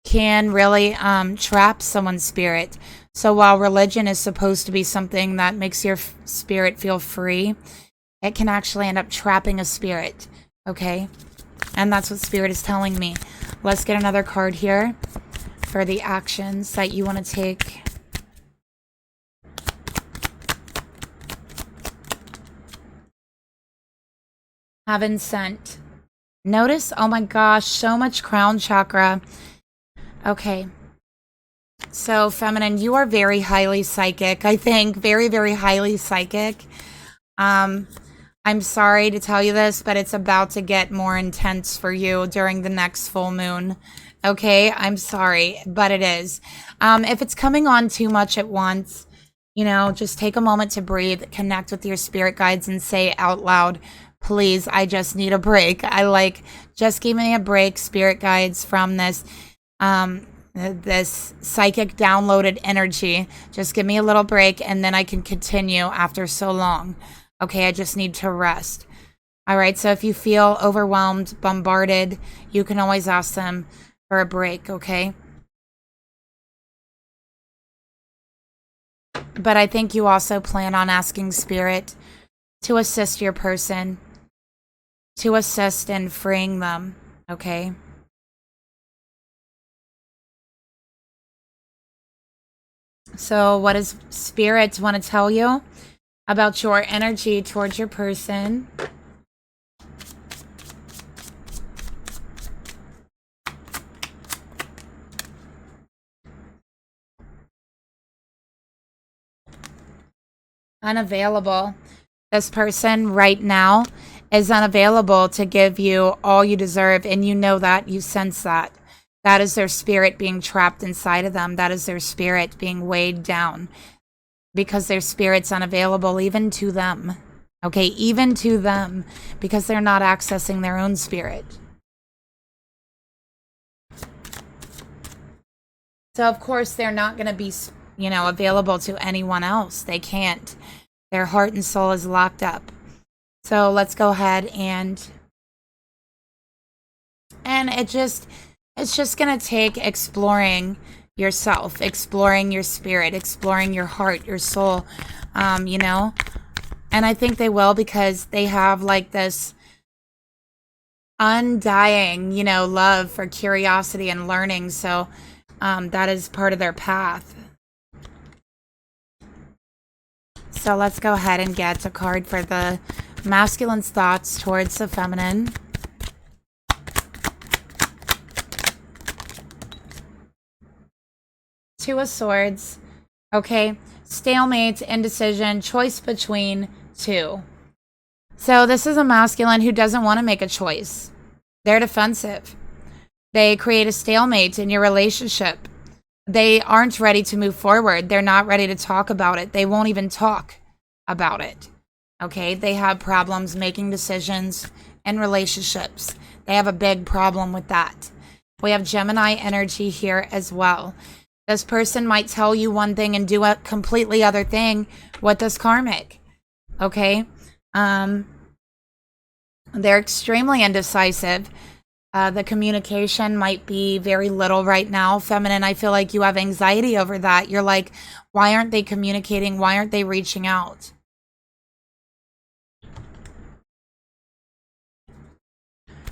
can really trap someone's spirit. So while religion is supposed to be something that makes your spirit feel free, it can actually end up trapping a spirit, okay? And that's what spirit is telling me. Let's get another card here for the actions that you want to take. Heaven sent. Notice, oh my gosh, so much crown chakra. Okay. So, feminine, you are very highly psychic, I think. Very, very highly psychic. I'm sorry to tell you this, but it's about to get more intense for you during the next full moon. Okay? I'm sorry, but it is. If it's coming on too much at once, you know, just take a moment to breathe, connect with your spirit guides, and say out loud, please, I just need a break. Just give me a break, spirit guides, from this this psychic downloaded energy. Just give me a little break and then I can continue after so long. Okay, I just need to rest. All right, so if you feel overwhelmed, bombarded, you can always ask them for a break, okay? But I think you also plan on asking Spirit to assist your person, to assist in freeing them, okay? So what does Spirit want to tell you about your energy towards your person? Unavailable. This person right now is unavailable to give you all you deserve, and you know that, you sense that. That is their spirit being trapped inside of them. That is their spirit being weighed down because their spirit's unavailable even to them. Okay, even to them, because they're not accessing their own spirit. So of course they're not going to be, you know, available to anyone else. They can't. Their heart and soul is locked up. So let's go ahead and it's just going to take exploring yourself, exploring your spirit, exploring your heart, your soul, you know. And I think they will, because they have like this undying, you know, love for curiosity and learning. So that is part of their path. So let's go ahead and get a card for the masculine's thoughts towards the feminine. Two of Swords. Okay. Stalemate, indecision, choice between two. So this is a masculine who doesn't want to make a choice. They're defensive. They create a stalemate in your relationship. They aren't ready to move forward. They're not ready to talk about it. They won't even talk about it. Okay? They have problems making decisions in relationships. They have a big problem with that. We have Gemini energy here as well. This person might tell you one thing and do a completely other thing with this karmic. Okay? They're extremely indecisive. The communication might be very little right now. Feminine, I feel like you have anxiety over that. You're like, why aren't they communicating? Why aren't they reaching out?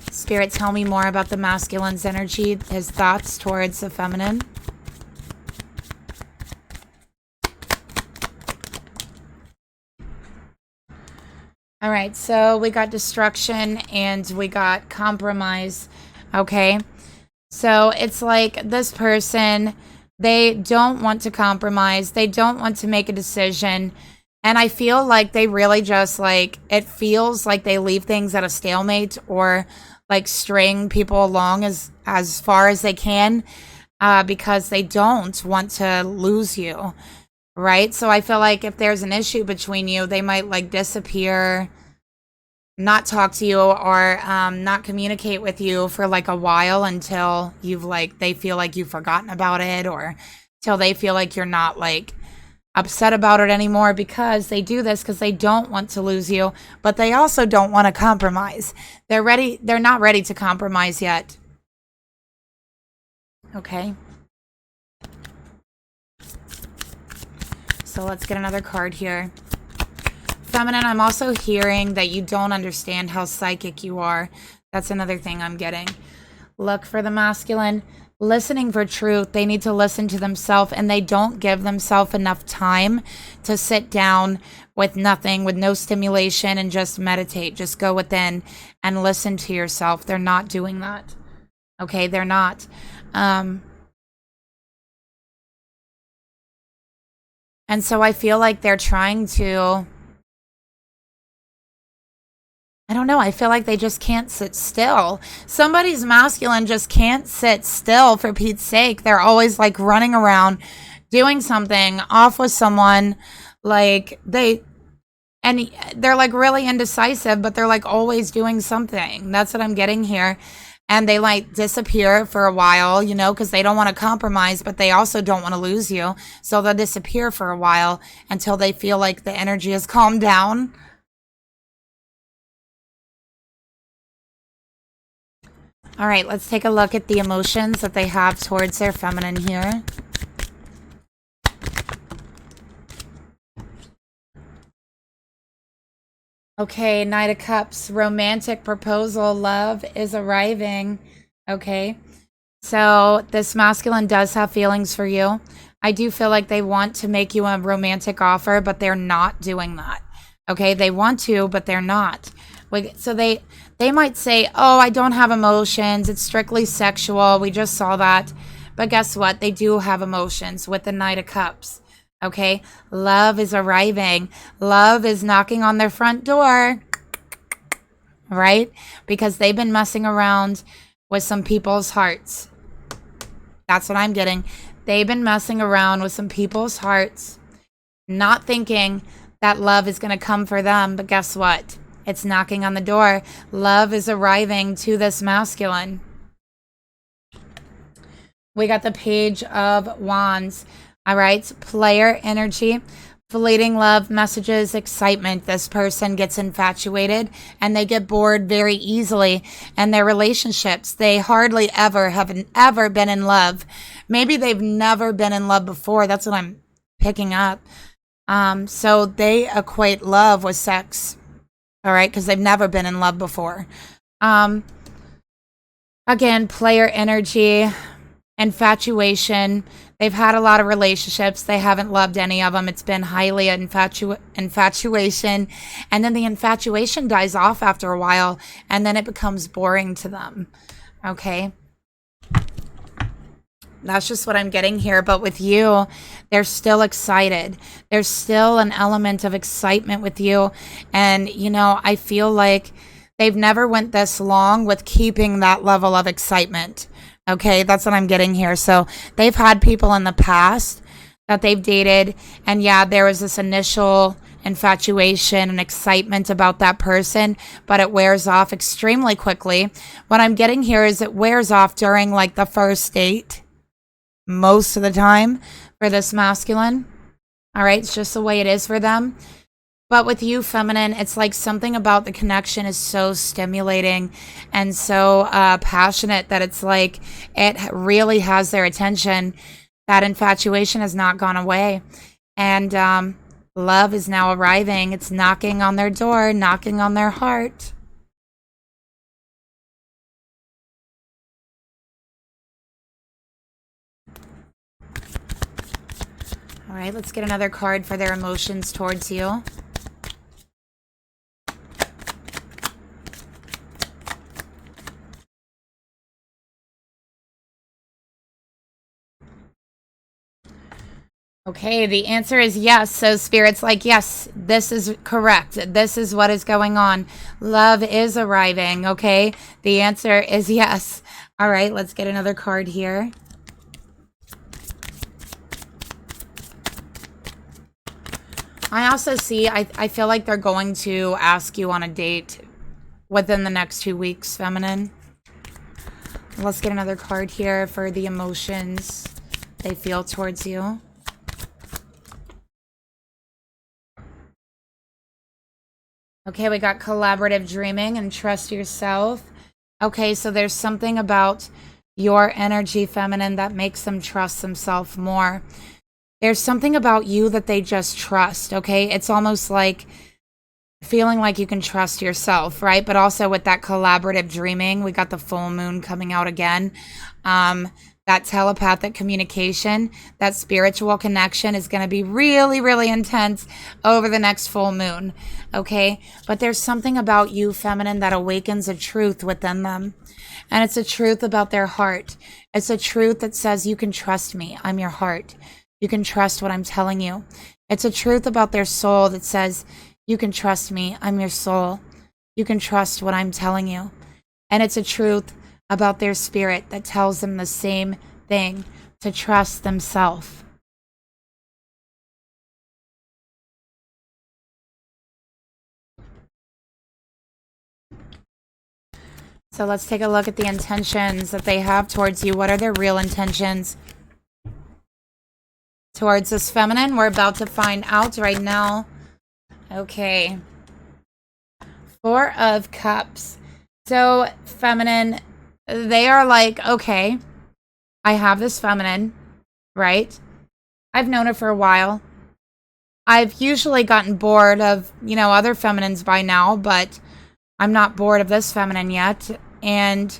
Spirit, tell me more about the masculine's energy, his thoughts towards the feminine. All right, so we got destruction and we got compromise, okay? So it's like this person, they don't want to compromise. They don't want to make a decision. And I feel like they really just like, it feels like they leave things at a stalemate, or like string people along as far as they can, because they don't want to lose you. Right? So I feel like if there's an issue between you, they might like disappear, not talk to you, or not communicate with you for like a while until you've like, they feel like you've forgotten about it, or till they feel like you're not like upset about it anymore, because they do this because they don't want to lose you, but they also don't want to compromise. They're not ready to compromise yet. Okay. So let's get another card here. Feminine, I'm also hearing that you don't understand how psychic you are. That's another thing I'm getting. Look for the masculine. Listening for truth. They need to listen to themselves, and they don't give themselves enough time to sit down with nothing, with no stimulation, and just meditate. Just go within and listen to yourself. They're not doing that. Okay, they're not. And so I feel like they're trying to, I don't know, I feel like they just can't sit still. Somebody's masculine just can't sit still, for Pete's sake. They're always like running around, doing something, off with someone. Like they're like really indecisive, but they're like always doing something. That's what I'm getting here. And they like disappear for a while, you know, because they don't want to compromise, but they also don't want to lose you. So they'll disappear for a while until they feel like the energy has calmed down. All right, let's take a look at the emotions that they have towards their feminine here. Okay, Knight of Cups, romantic proposal, love is arriving. Okay, so this masculine does have feelings for you. I do feel like they want to make you a romantic offer, but they're not doing that. Okay, they want to, but they're not. So they might say, "Oh, I don't have emotions. It's strictly sexual. We just saw that." But guess what? They do have emotions with the Knight of Cups. Okay, love is arriving. Love is knocking on their front door, right? Because they've been messing around with some people's hearts. That's what I'm getting. They've been messing around with some people's hearts, not thinking that love is going to come for them. But guess what? It's knocking on the door. Love is arriving to this masculine. We got the Page of Wands. All right. Player energy. Fleeting love, messages, excitement. This person gets infatuated and they get bored very easily. And their relationships, they hardly ever have ever been in love. Maybe they've never been in love before. That's what I'm picking up. So they equate love with sex. All right, because they've never been in love before. Again, player energy, infatuation. They've had a lot of relationships. They haven't loved any of them. It's been highly infatuation. And then the infatuation dies off after a while, and then it becomes boring to them. Okay? That's just what I'm getting here. But with you, they're still excited. There's still an element of excitement with you. And, you know, I feel like they've never went this long with keeping that level of excitement. Okay, that's what I'm getting here. So they've had people in the past that they've dated. And yeah, there was this initial infatuation and excitement about that person, but it wears off extremely quickly. What I'm getting here is it wears off during like the first date. Most of the time for this masculine. All right, it's just the way it is for them. But with you, feminine, it's like something about the connection is so stimulating and so passionate that it's like it really has their attention. That infatuation has not gone away. And love is now arriving. It's knocking on their door, knocking on their heart. All right, let's get another card for their emotions towards you. Okay, the answer is yes. So Spirit's like, yes, this is correct. This is what is going on. Love is arriving, okay? The answer is yes. All right, let's get another card here. I also see, I feel like they're going to ask you on a date within the next 2 weeks, feminine. Let's get another card here for the emotions they feel towards you. Okay, we got collaborative dreaming and trust yourself. Okay, so there's something about your energy, feminine, that makes them trust themselves more. There's something about you that they just trust, okay? It's almost like feeling like you can trust yourself, right? But also with that collaborative dreaming, we got the full moon coming out again. That telepathic communication, that spiritual connection is going to be really, really intense over the next full moon, okay? But there's something about you, feminine, that awakens a truth within them. And it's a truth about their heart. It's a truth that says, you can trust me. I'm your heart. You can trust what I'm telling you. It's a truth about their soul that says, you can trust me. I'm your soul. You can trust what I'm telling you. And it's a truth about their spirit that tells them the same thing, to trust themselves. So let's take a look at the intentions that they have towards you. What are their real intentions towards this feminine? We're about to find out right now. Okay. 4 of Cups. So feminine, they are like, okay, I have this feminine, right? I've known her for a while. I've usually gotten bored of, other feminines by now, but I'm not bored of this feminine yet. And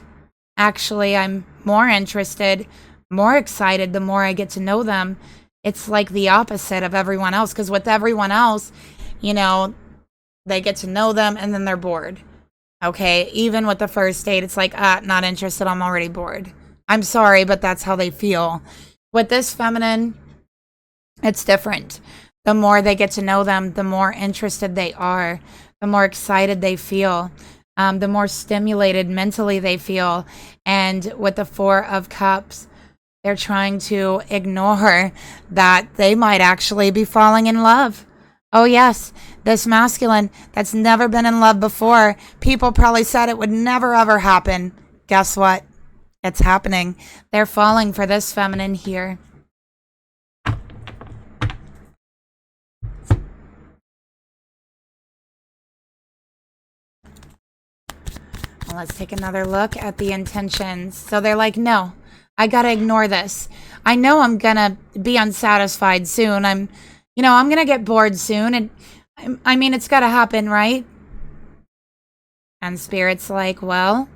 actually, I'm more interested, more excited the more I get to know them. It's like the opposite of everyone else, because with everyone else, they get to know them and then they're bored. Okay, even with the first date, it's like, not interested, I'm already bored. I'm sorry, but that's how they feel. With this feminine, it's different. The more they get to know them, the more interested they are, the more excited they feel, the more stimulated mentally they feel. And with the Four of Cups, they're trying to ignore that they might actually be falling in love. Oh, yes, this masculine that's never been in love before, people probably said it would never ever happen. Guess what? It's happening. They're falling for this feminine here. Let's take another look at the intentions. So they're like, no, I gotta ignore this. I know I'm gonna be unsatisfied soon. I'm gonna get bored soon. And I mean, it's gotta happen, right? And Spirit's like, well,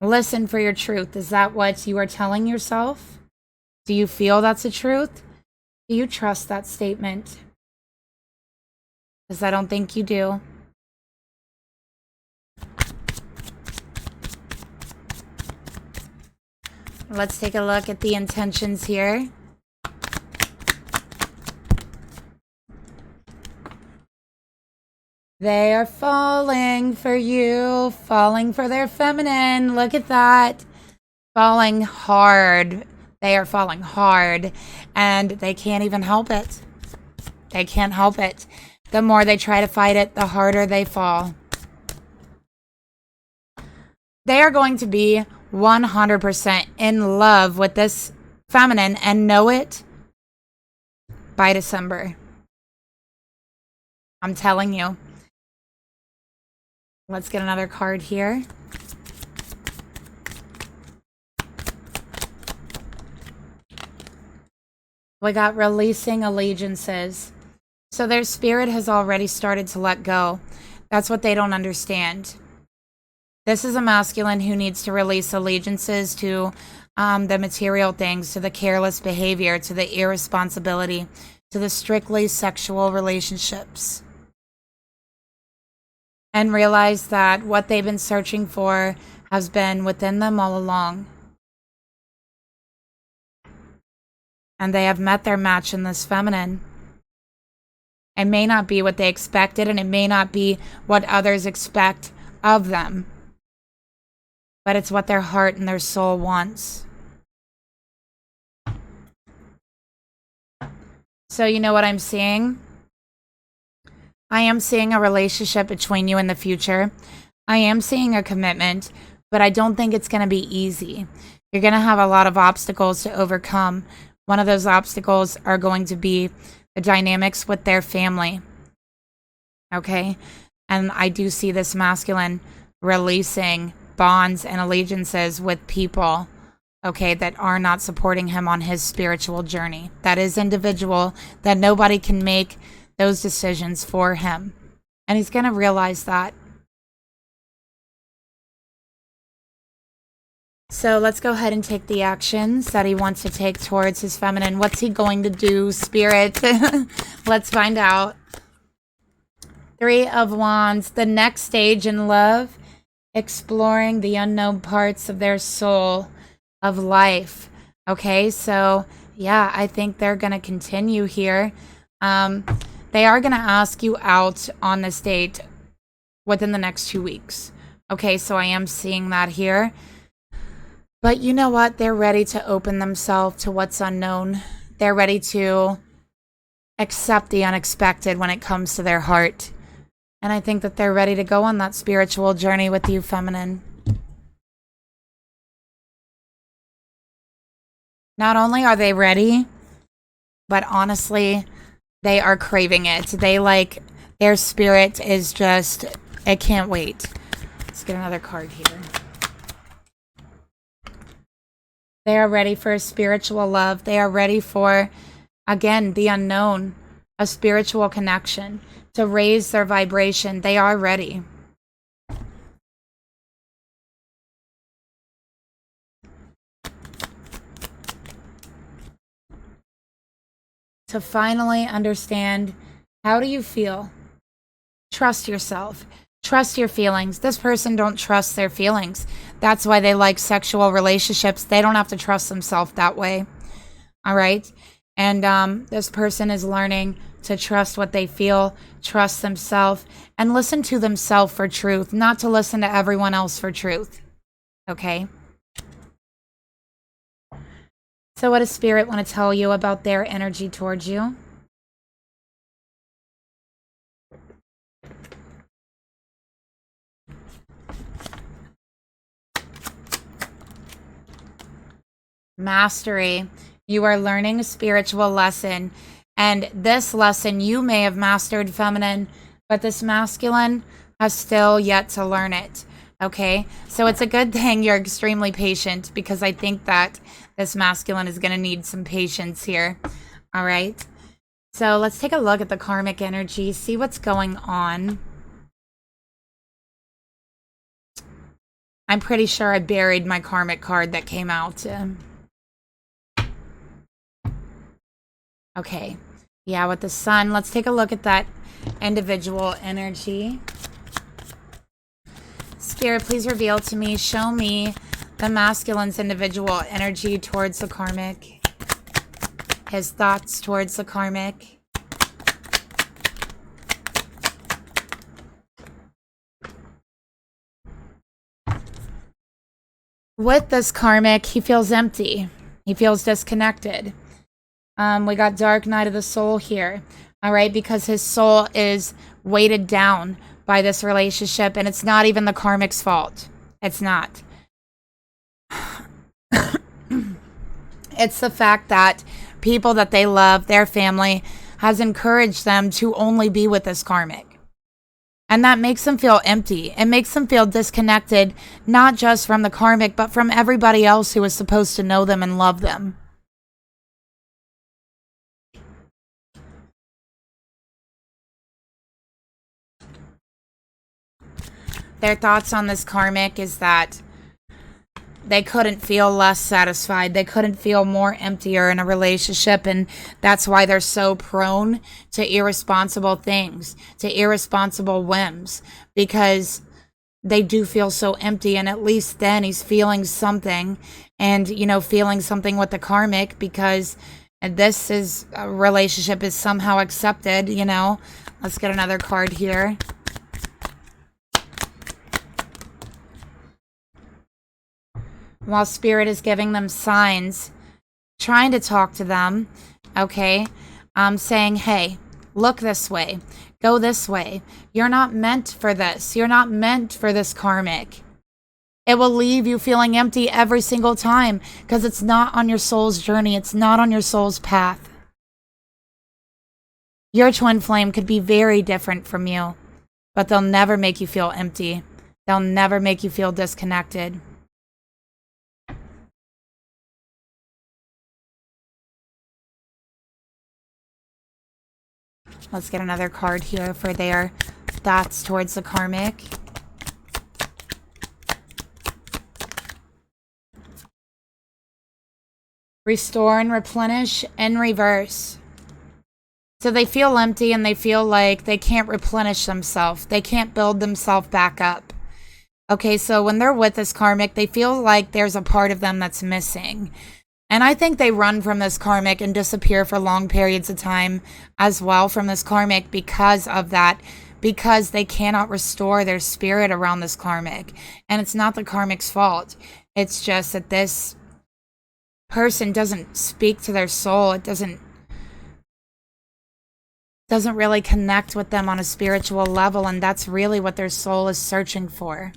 listen for your truth. Is that what you are telling yourself? Do you feel that's the truth? Do you trust that statement? Because I don't think you do. Let's take a look at the intentions here. They are falling for you, falling for their feminine. Look at that. Falling hard. They are falling hard, and they can't even help it. They can't help it. The more they try to fight it, the harder they fall. They are going to be 100% in love with this feminine and know it by December. I'm telling you. Let's get another card here. We got releasing allegiances. So their spirit has already started to let go. That's what they don't understand. This is a masculine who needs to release allegiances to the material things, to the careless behavior, to the irresponsibility, to the strictly sexual relationships. And realize that what they've been searching for has been within them all along. And they have met their match in this feminine. It may not be what they expected, and it may not be what others expect of them. But it's what their heart and their soul wants. So you know what I'm seeing? I am seeing a relationship between you in the future. I am seeing a commitment, but I don't think it's going to be easy. You're going to have a lot of obstacles to overcome. One of those obstacles are going to be the dynamics with their family. Okay? And I do see this masculine releasing bonds and allegiances with people, okay, that are not supporting him on his spiritual journey. That is individual, that nobody can make those decisions for him. And he's going to realize that. So let's go ahead and take the actions that he wants to take towards his feminine. What's he going to do, Spirit? Let's find out. 3 of Wands, the next stage in love. Exploring the unknown parts of their soul, of life. Okay, so yeah, I think they're going to continue here. They are going to ask you out on this date within the next 2 weeks. Okay, so I am seeing that here. But you know what? They're ready to open themselves to what's unknown. They're ready to accept the unexpected when it comes to their heart. And I think that they're ready to go on that spiritual journey with you, feminine. Not only are they ready, but honestly, they are craving it. Their spirit is just, it can't wait. Let's get another card here. They are ready for spiritual love. They are ready for, again, the unknown. a spiritual connection, to raise their vibration. They are ready. To finally understand, how do you feel? Trust yourself. Trust your feelings. This person don't trust their feelings. That's why they like sexual relationships. They don't have to trust themselves that way. All right? And this person is learning to trust what they feel, trust themselves, and listen to themselves for truth, not to listen to everyone else for truth. Okay? So what does Spirit want to tell you about their energy towards you? Mastery. You are learning a spiritual lesson. And this lesson, you may have mastered feminine, but this masculine has still yet to learn it. Okay? So it's a good thing you're extremely patient, because I think that this masculine is going to need some patience here. All right? So let's take a look at the karmic energy, see what's going on. I'm pretty sure I buried my karmic card that came out. Okay. Yeah, with the sun. Let's take a look at that individual energy. Spirit, please reveal to me, show me the masculine's individual energy towards the karmic. His thoughts towards the karmic. With this karmic, he feels empty. He feels disconnected. We got Dark Night of the Soul here. All right, because his soul is weighted down by this relationship, and it's not even the karmic's fault. It's not. It's the fact that people that they love, their family, has encouraged them to only be with this karmic. And that makes them feel empty. It makes them feel disconnected, not just from the karmic, but from everybody else who is supposed to know them and love them. Their thoughts on this karmic is that they couldn't feel less satisfied. They couldn't feel more emptier in a relationship, and that's why they're so prone to irresponsible things, to irresponsible whims, because they do feel so empty. And at least then he's feeling something, and, you know, feeling something with the karmic, because this is a relationship is somehow accepted, you know. Let's get another card here. While Spirit is giving them signs, trying to talk to them, okay, saying, hey, look this way, go this way. You're not meant for this. You're not meant for this karmic. It will leave you feeling empty every single time, because it's not on your soul's journey. It's not on your soul's path. Your twin flame could be very different from you, but they'll never make you feel empty. They'll never make you feel disconnected. Let's get another card here for their thoughts towards the karmic. Restore and replenish in reverse. So they feel empty, and they feel like they can't replenish themselves. They can't build themselves back up. Okay, so when they're with this karmic, they feel like there's a part of them that's missing. And I think they run from this karmic and disappear for long periods of time as well from this karmic because of that, because they cannot restore their spirit around this karmic. And it's not the karmic's fault. It's just that this person doesn't speak to their soul. It doesn't really connect with them on a spiritual level, and that's really what their soul is searching for.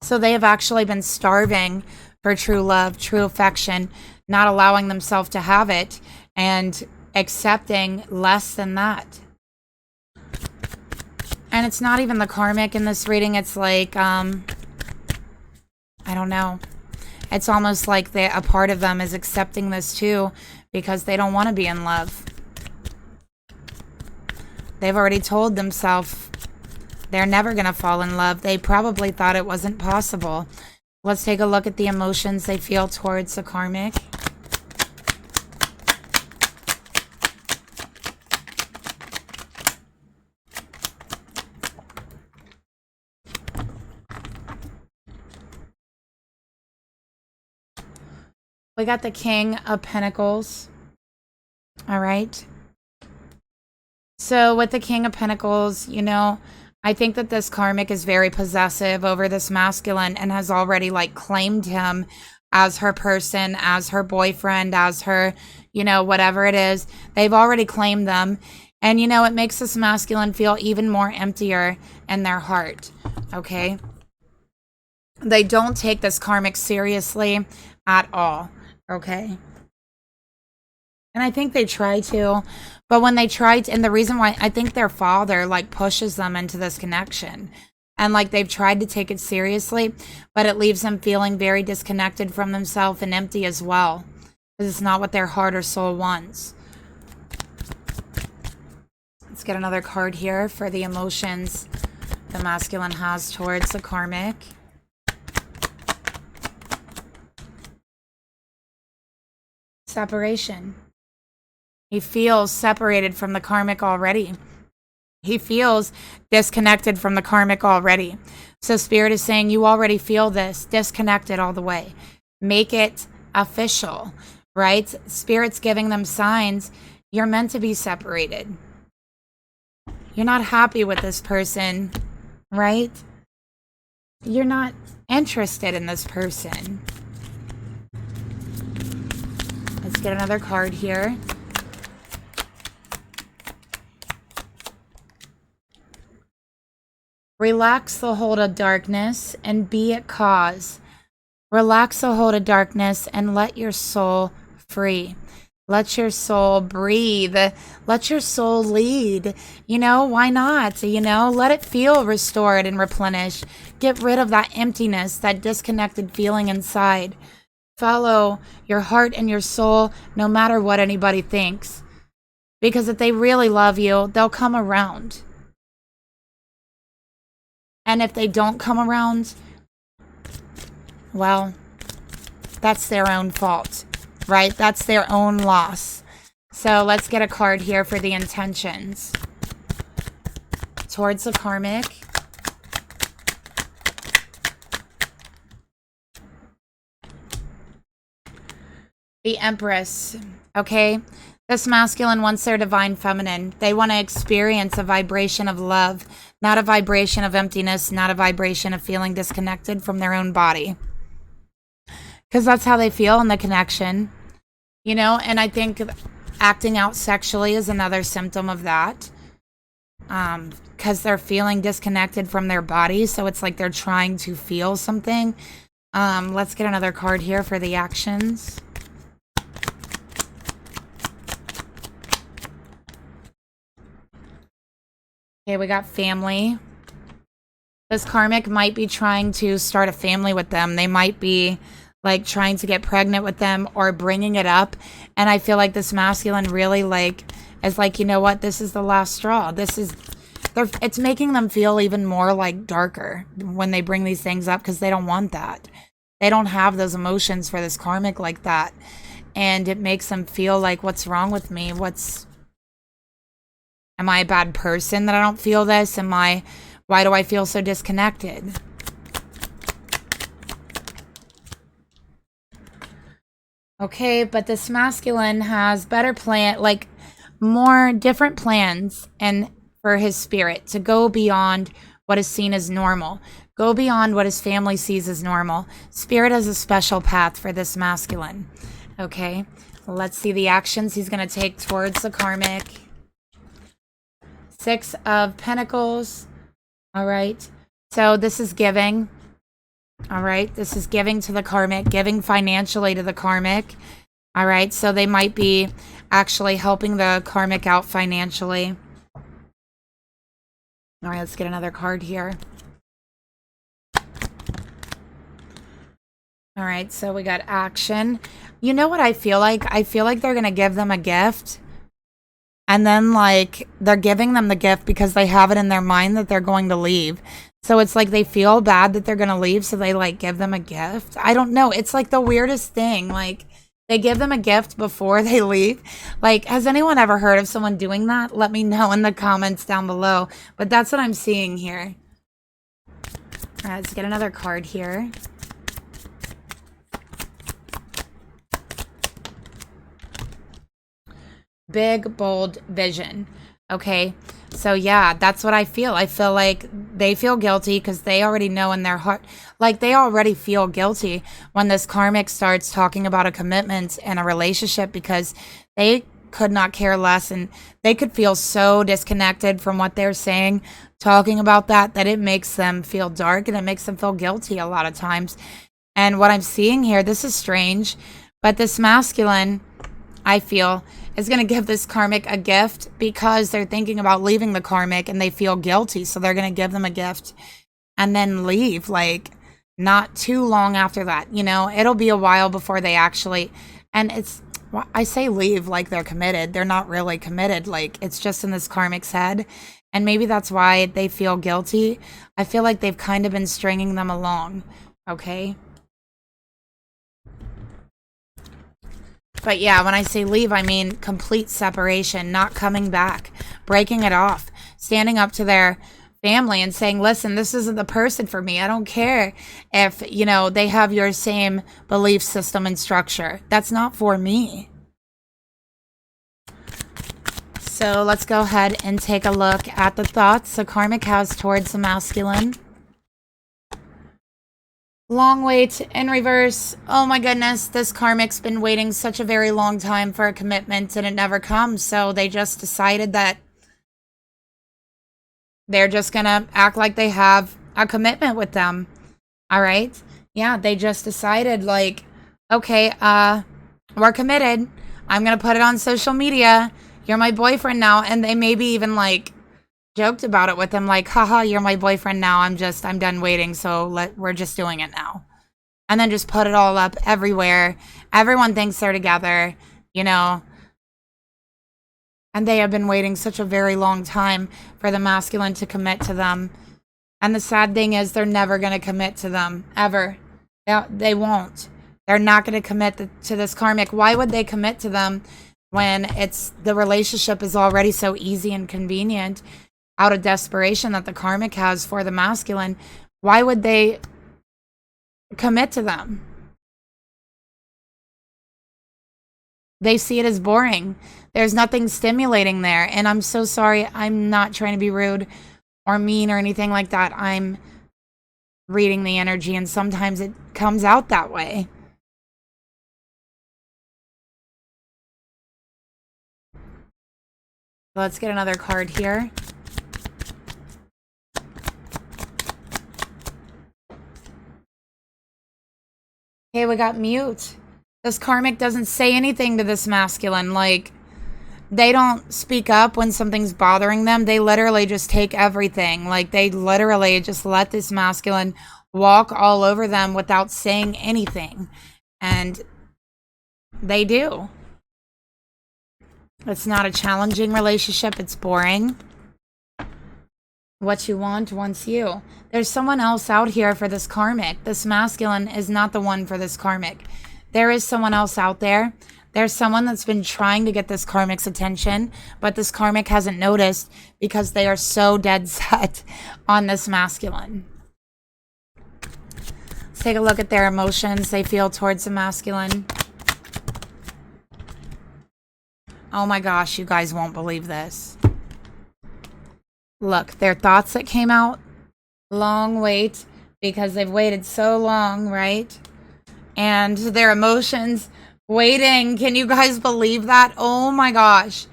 So they have actually been starving for true love, true affection, not allowing themselves to have it, and accepting less than that. And it's not even the karmic in this reading. It's like, I don't know. It's almost like a part of them is accepting this too, because they don't want to be in love. They've already told themselves they're never going to fall in love. They probably thought it wasn't possible. Let's take a look at the emotions they feel towards the karmic. We got the King of Pentacles. All right. So with the King of Pentacles, you know, I think that this karmic is very possessive over this masculine and has already like claimed him as her person, as her boyfriend, as her, you know, whatever it is. They've already claimed them. And, you know, it makes this masculine feel even more emptier in their heart. Okay. They don't take this karmic seriously at all. Okay. And I think they try to, but when they try to, and the reason why I think their father like pushes them into this connection, and like they've tried to take it seriously, but it leaves them feeling very disconnected from themselves and empty as well, because it's not what their heart or soul wants. Let's get another card here for the emotions the masculine has towards the karmic. Separation. He feels separated from the karmic already. He feels disconnected from the karmic already. So Spirit is saying you already feel this, disconnected all the way. Make it official, right? Spirit's giving them signs. You're meant to be separated. You're not happy with this person, right? You're not interested in this person. Let's get another card here. Relax the hold of darkness and be at cause. Relax the hold of darkness and let your soul free. Let your soul breathe. Let your soul lead. You know, why not? You know, let it feel restored and replenished. Get rid of that emptiness, that disconnected feeling inside. Follow your heart and your soul no matter what anybody thinks. Because if they really love you, they'll come around. And if they don't come around, well, that's their own fault, right? That's their own loss. So let's get a card here for the intentions towards the karmic. The Empress, okay? This masculine wants their divine feminine. They want to experience a vibration of love, not a vibration of emptiness, not a vibration of feeling disconnected from their own body. Because that's how they feel in the connection, you know? And I think acting out sexually is another symptom of that. Because they're feeling disconnected from their body, so it's like they're trying to feel something. Let's get another card here for the actions. Okay, we got family. This karmic might be trying to start a family with them. They might be like trying to get pregnant with them or bringing it up. And I feel like this masculine really like is like, you know what? This is the last straw. It's making them feel even more like darker when they bring these things up because they don't want that. They don't have those emotions for this karmic like that. And it makes them feel like, what's wrong with me? Am I a bad person that I don't feel this? Why do I feel so disconnected? Okay, but this masculine has better plan, like more different plans and for his spirit to go beyond what is seen as normal. Go beyond what his family sees as normal. Spirit has a special path for this masculine. Okay, let's see the actions he's going to take towards the karmic. 6 of Pentacles. All right. So this is giving. All right. This is giving to the karmic, giving financially to the karmic. All right. So they might be actually helping the karmic out financially. All right. Let's get another card here. All right. So we got action. You know what I feel like? I feel like they're going to give them a gift. And then, like, they're giving them the gift because they have it in their mind that they're going to leave. So it's like they feel bad that they're going to leave, so they, like, give them a gift. I don't know. It's, like, the weirdest thing. Like, they give them a gift before they leave. Like, has anyone ever heard of someone doing that? Let me know in the comments down below. But that's what I'm seeing here. All right, let's get another card here. Big, bold vision. Okay, so yeah, that's what I feel. I feel like they feel guilty because they already know in their heart, like they already feel guilty when this karmic starts talking about a commitment and a relationship, because they could not care less, and they could feel so disconnected from what they're saying, talking about that it makes them feel dark and it makes them feel guilty a lot of times. And what I'm seeing here, this is strange, but this masculine, I feel, is going to give this karmic a gift because they're thinking about leaving the karmic and they feel guilty. So they're going to give them a gift and then leave, like, not too long after that. You know, it'll be a while before they actually, and it's, I say leave like they're committed. They're not really committed. Like, it's just in this karmic's head. And maybe that's why they feel guilty. I feel like they've kind of been stringing them along. Okay. But yeah, when I say leave, I mean complete separation, not coming back, breaking it off, standing up to their family and saying, listen, this isn't the person for me. I don't care if, you know, they have your same belief system and structure. That's not for me. So let's go ahead and take a look at the thoughts the karmic has towards the masculine. Long wait in reverse. Oh my goodness, this karmic's been waiting such a very long time for a commitment and it never comes. So they just decided that they're just gonna act like they have a commitment with them. All right. Yeah, they just decided, like, okay, we're committed. I'm gonna put it on social media. You're my boyfriend now. And they maybe even, like, joked about it with him, like, haha, you're my boyfriend now. I'm done waiting, so we're just doing it now. And then just put it all up everywhere. Everyone thinks they're together, you know. And they have been waiting such a very long time for the masculine to commit to them. And the sad thing is they're never going to commit to them, ever. They won't. They're not going to commit to this karmic. Why would they commit to them when the relationship is already so easy and convenient? Out of desperation that the karmic has for the masculine, why would they commit to them? They see it as boring. There's nothing stimulating there. And I'm so sorry. I'm not trying to be rude or mean or anything like that. I'm reading the energy, and sometimes it comes out that way. Let's get another card here. Okay, we got mute. This karmic doesn't say anything to this masculine. Like, they don't speak up when something's bothering them. They literally just take everything. Like, they literally just let this masculine walk all over them without saying anything. And they do. It's not a challenging relationship. It's boring. What you want wants you. There's someone else out here for this karmic. This masculine is not the one for this karmic. There is someone else out there. There's someone that's been trying to get this karmic's attention, but this karmic hasn't noticed because they are so dead set on this masculine. Let's take a look at their emotions they feel towards the masculine. Oh my gosh, you guys won't believe this. Look, their thoughts that came out, long wait, because they've waited so long, right? And their emotions, waiting. Can you guys believe that? Oh my gosh.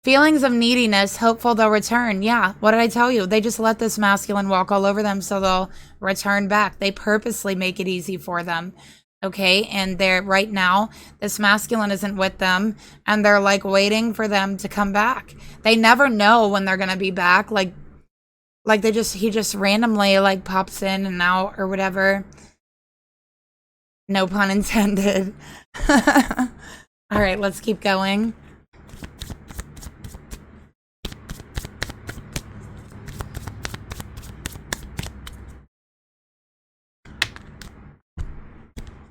Feelings of neediness, hopeful they'll return. Yeah, what did I tell you? They just let this masculine walk all over them so they'll return back. They purposely make it easy for them. Okay, and they're right now, this masculine isn't with them, and they're like waiting for them to come back. They never know when they're gonna be back. Like he just randomly like pops in and out or whatever. No pun intended. All right, let's keep going.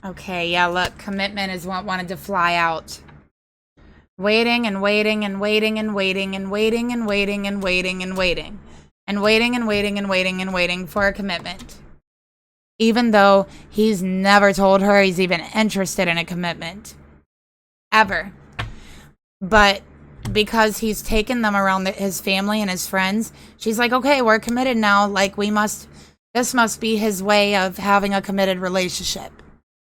Okay, yeah, look, commitment is what wanted to fly out. Waiting and waiting and waiting and waiting and waiting and waiting and waiting and waiting and waiting and waiting and waiting and waiting for a commitment. Even though he's never told her he's even interested in a commitment. Ever. But because he's taken them around his family and his friends, she's like, okay, we're committed now. Like, this must be his way of having a committed relationship.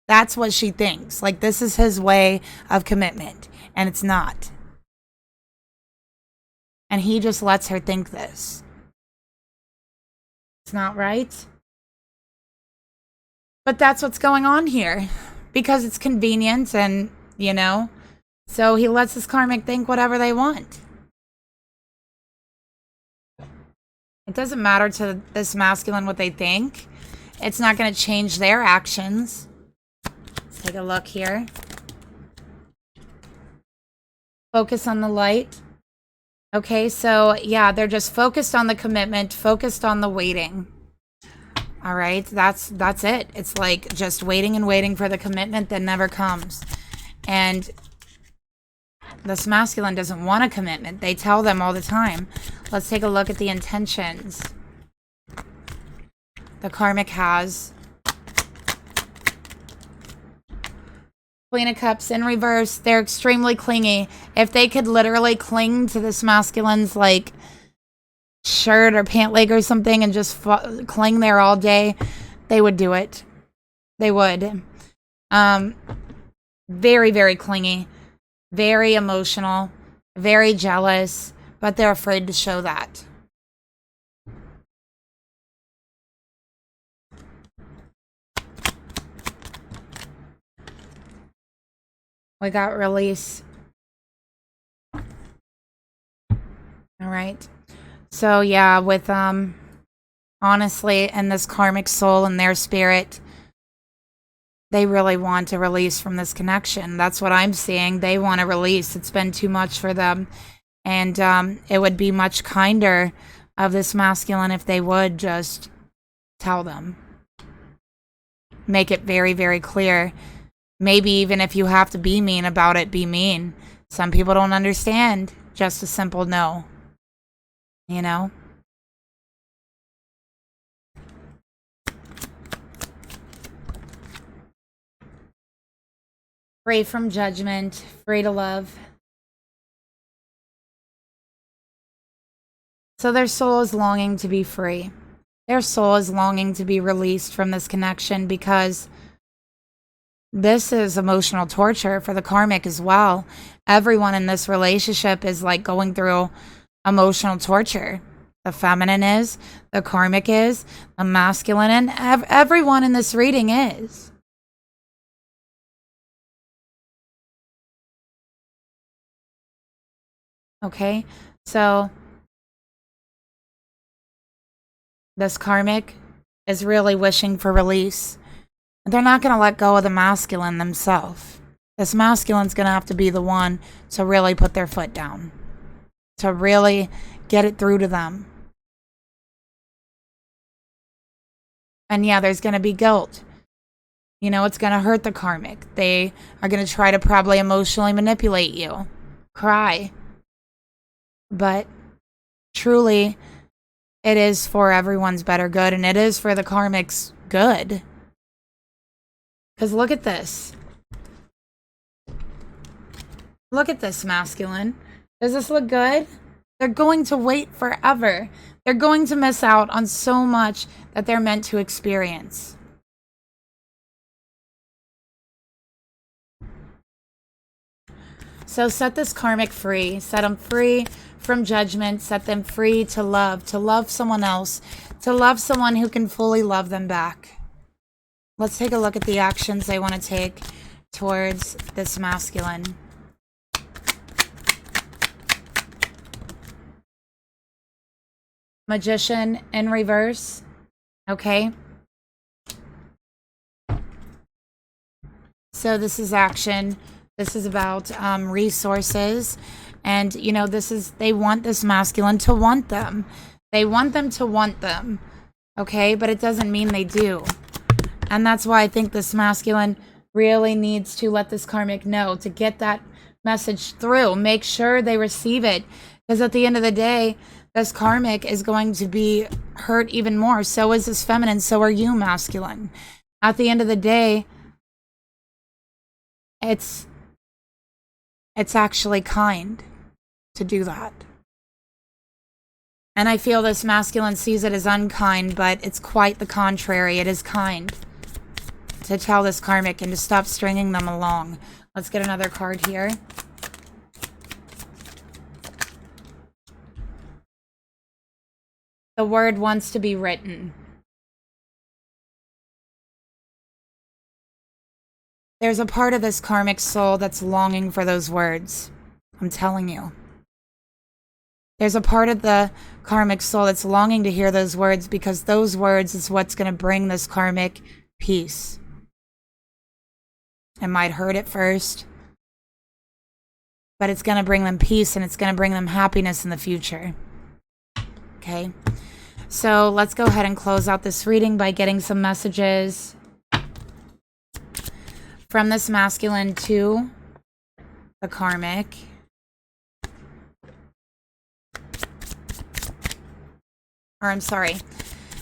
That's what she thinks. Like, this is his way of commitment. And it's not. And he just lets her think this. It's not right. But that's what's going on here. Because it's convenient and, you know. So he lets his karmic think whatever they want. It doesn't matter to this masculine what they think. It's not going to change their actions. Let's take a look here. Focus on the light. Okay, so yeah, they're just focused on the commitment, focused on the waiting. All right, that's it. It's like just waiting and waiting for the commitment that never comes. And this masculine doesn't want a commitment. They tell them all the time. Let's take a look at the intentions the karmic has. Queen of Cups in reverse. They're extremely clingy. If they could literally cling to this masculine's like shirt or pant leg or something and just cling there all day, they would do it. They would. Very, very clingy. Very emotional. Very jealous. But they're afraid to show that. We got release. All right. So yeah, with honestly, and this karmic soul and their spirit, they really want a release from this connection. That's what I'm seeing. They want a release. It's been too much for them. And it would be much kinder of this masculine if they would just tell them. Make it very, very clear. Maybe even if you have to be mean about it, be mean. Some people don't understand. Just a simple no. You know? Free from judgment. Free to love. So their soul is longing to be free. Their soul is longing to be released from this connection because this is emotional torture for the karmic as well. Everyone in this relationship is like going through emotional torture. The feminine is, the karmic is, the masculine, and everyone in this reading is. Okay, so this karmic is really wishing for release. They're not going to let go of the masculine themselves. This masculine's going to have to be the one to really put their foot down. To really get it through to them. And yeah, there's going to be guilt. You know, it's going to hurt the karmic. They are going to try to probably emotionally manipulate you. Cry. But truly, it is for everyone's better good. And it is for the karmic's good. Because look at this. Look at this masculine. Does this look good? They're going to wait forever. They're going to miss out on so much that they're meant to experience. So set this karmic free. Set them free from judgment. Set them free to love someone else, to love someone who can fully love them back. Let's take a look at the actions they want to take towards this masculine. Magician in reverse. Okay. So this is action. This is about resources. And, you know, they want this masculine to want them. They want them to want them. Okay. But it doesn't mean they do. And that's why I think this masculine really needs to let this karmic know to get that message through. Make sure they receive it, because at the end of the day, this karmic is going to be hurt even more. So is this feminine. So are you, masculine. At the end of the day, it's actually kind to do that. And I feel this masculine sees it as unkind, but it's quite the contrary. It is kind to tell this karmic and to stop stringing them along. Let's get another card here. The word wants to be written. There's a part of this karmic soul that's longing for those words. I'm telling you. There's a part of the karmic soul that's longing to hear those words, because those words is what's going to bring this karmic peace. It might hurt at first, but it's going to bring them peace, and it's going to bring them happiness in the future. Okay? So let's go ahead and close out this reading by getting some messages from this masculine to the karmic. Or I'm sorry.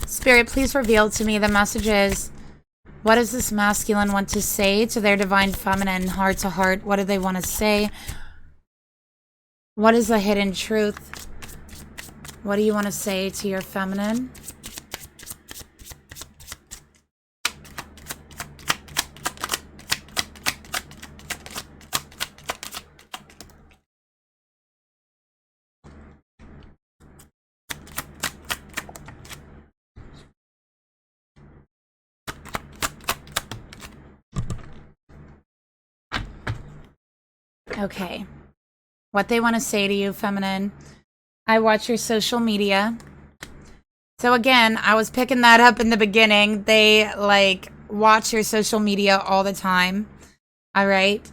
Spirit, please reveal to me the messages. What does this masculine want to say to their divine feminine, heart to heart? What do they want to say? What is the hidden truth? What do you want to say to your feminine? Okay. What they want to say to you, feminine. I watch your social media. So again, I was picking that up in the beginning. They like watch your social media all the time. All right.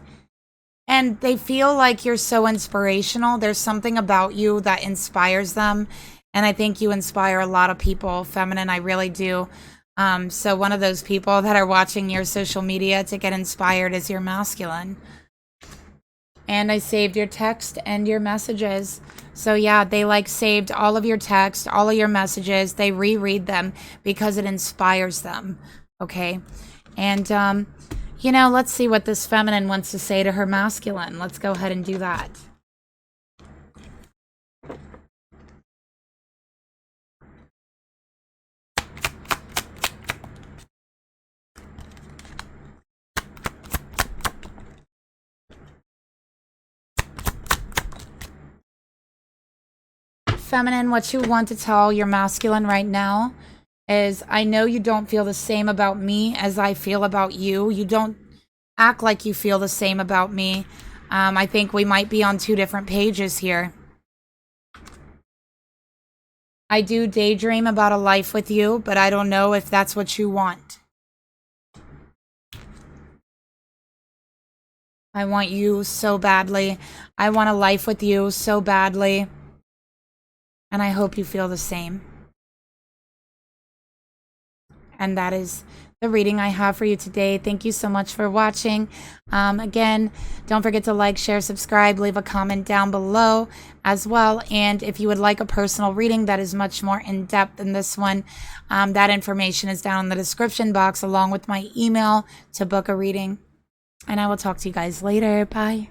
And they feel like you're so inspirational. There's something about you that inspires them. And I think you inspire a lot of people, feminine. I really do. So one of those people that are watching your social media to get inspired is your masculine. And I saved your text and your messages. So yeah, they like saved all of your text, all of your messages. They reread them because it inspires them. Okay. And, you know, let's see what this feminine wants to say to her masculine. Let's go ahead and do that. Feminine, what you want to tell your masculine right now is, I know you don't feel the same about me as I feel about you. You don't act like you feel the same about me. I think we might be on two different pages here. I do daydream about a life with you, but I don't know if that's what you want. I want you so badly. I want a life with you so badly. And I hope you feel the same. And that is the reading I have for you today. Thank you so much for watching. Again, don't forget to like, share, subscribe, leave a comment down below as well. And if you would like a personal reading that is much more in-depth than this one, that information is down in the description box along with my email to book a reading. And I will talk to you guys later. Bye.